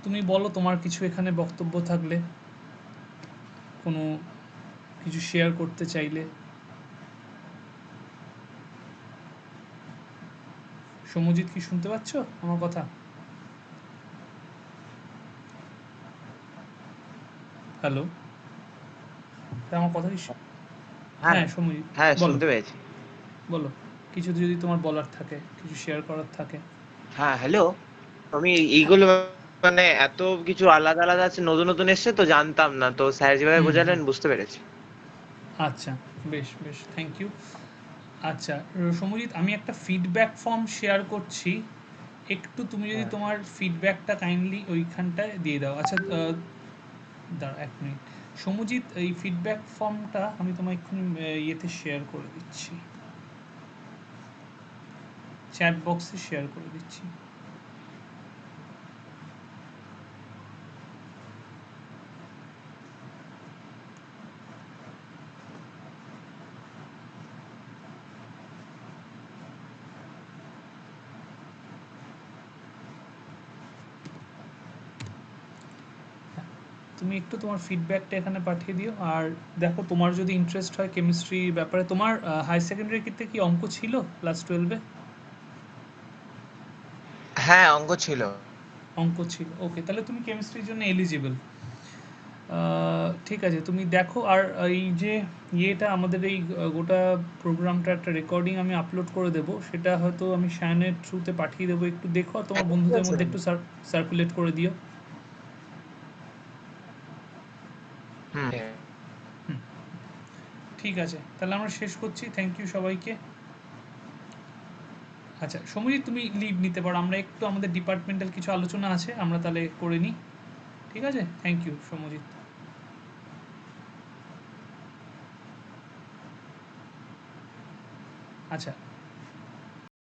তুমি বলো তোমার কিছু এখানে বক্তব্য থাকলে, কোনো কিছু শেয়ার করতে চাইলে। সৌম্যজিৎ, কি শুনতে পাচ্ছ আমার কথা? হ্যালো, আমার কথা কি হ্যাঁ সৌম্যজিৎ হ্যাঁ, বলো শুনতে পেয়েছি। বলো, কিছু যদি তোমার বলার থাকে, কিছু শেয়ার করার থাকে। হ্যাঁ, হ্যালো। আমি এইগুলো মানে এত কিছু আলাদা আলাদা আছে, নতুন নতুন এসছে তো জানতাম না, তো স্যার যেভাবে হুম, বোঝালেন বুঝতে পেরেছি। আচ্ছা, বেশ বেশ, থ্যাংক ইউ। আচ্ছা সৌম্যজিৎ, আমি একটা ফিডব্যাক ফর্ম শেয়ার করছি, একটু তুমি যদি হ্যাঁ। তোমার ফিডব্যাকটা কাইন্ডলি ওইখানটায় দিয়ে দাও। আচ্ছা, দাঁড়া এক মিনিট সৌম্যজিৎ, এই ফিডব্যাক ফর্মটা আমি তোমায় এক্ষুনি ইয়েতে শেয়ার করে দিচ্ছি, চ্যাট বক্সে শেয়ার করে দিচ্ছি। তুমি একটু তোমার ফিডব্যাকটা এখানে পাঠিয়ে দিও। আর দেখো, তোমার যদি ইন্টারেস্ট হয় কেমিস্ট্রি ব্যাপারে, তোমার হাই সেকেন্ডারি ক্ষেত্রে কি অঙ্ক ছিল ক্লাস 12-এ? হ্যাঁ, অঙ্ক ছিল। অঙ্ক ছিল, ওকে, তাহলে তুমি কেমিস্ট্রির জন্য এলিজিবল। ঠিক আছে, তুমি দেখো। আর এই যে ইয়েটা আমাদের এই গোটা প্রোগ্রামটা একটা রেকর্ডিং আমি আপলোড করে দেবো, সেটা হয়তো আমি শায়নের থ্রুতে পাঠিয়ে দেবো, একটু দেখো আর তোমার ঠিক বন্ধুদের আছে। মধ্যে একটু সার্কুলেট করে দিও। হুম। হুম, ঠিক আছে, তাহলে আমরা শেষ করছি। থ্যাংক ইউ সবাইকে। আচ্ছা সমীর, তুমি লিভ নিতে পারো, আমরা একটু আমাদের ডিপার্টমেন্টাল কিছু আলোচনা আছে, আমরা তাহলে করে নিই। ঠিক আছে, থ্যাংক ইউ সমজিৎ। আচ্ছা।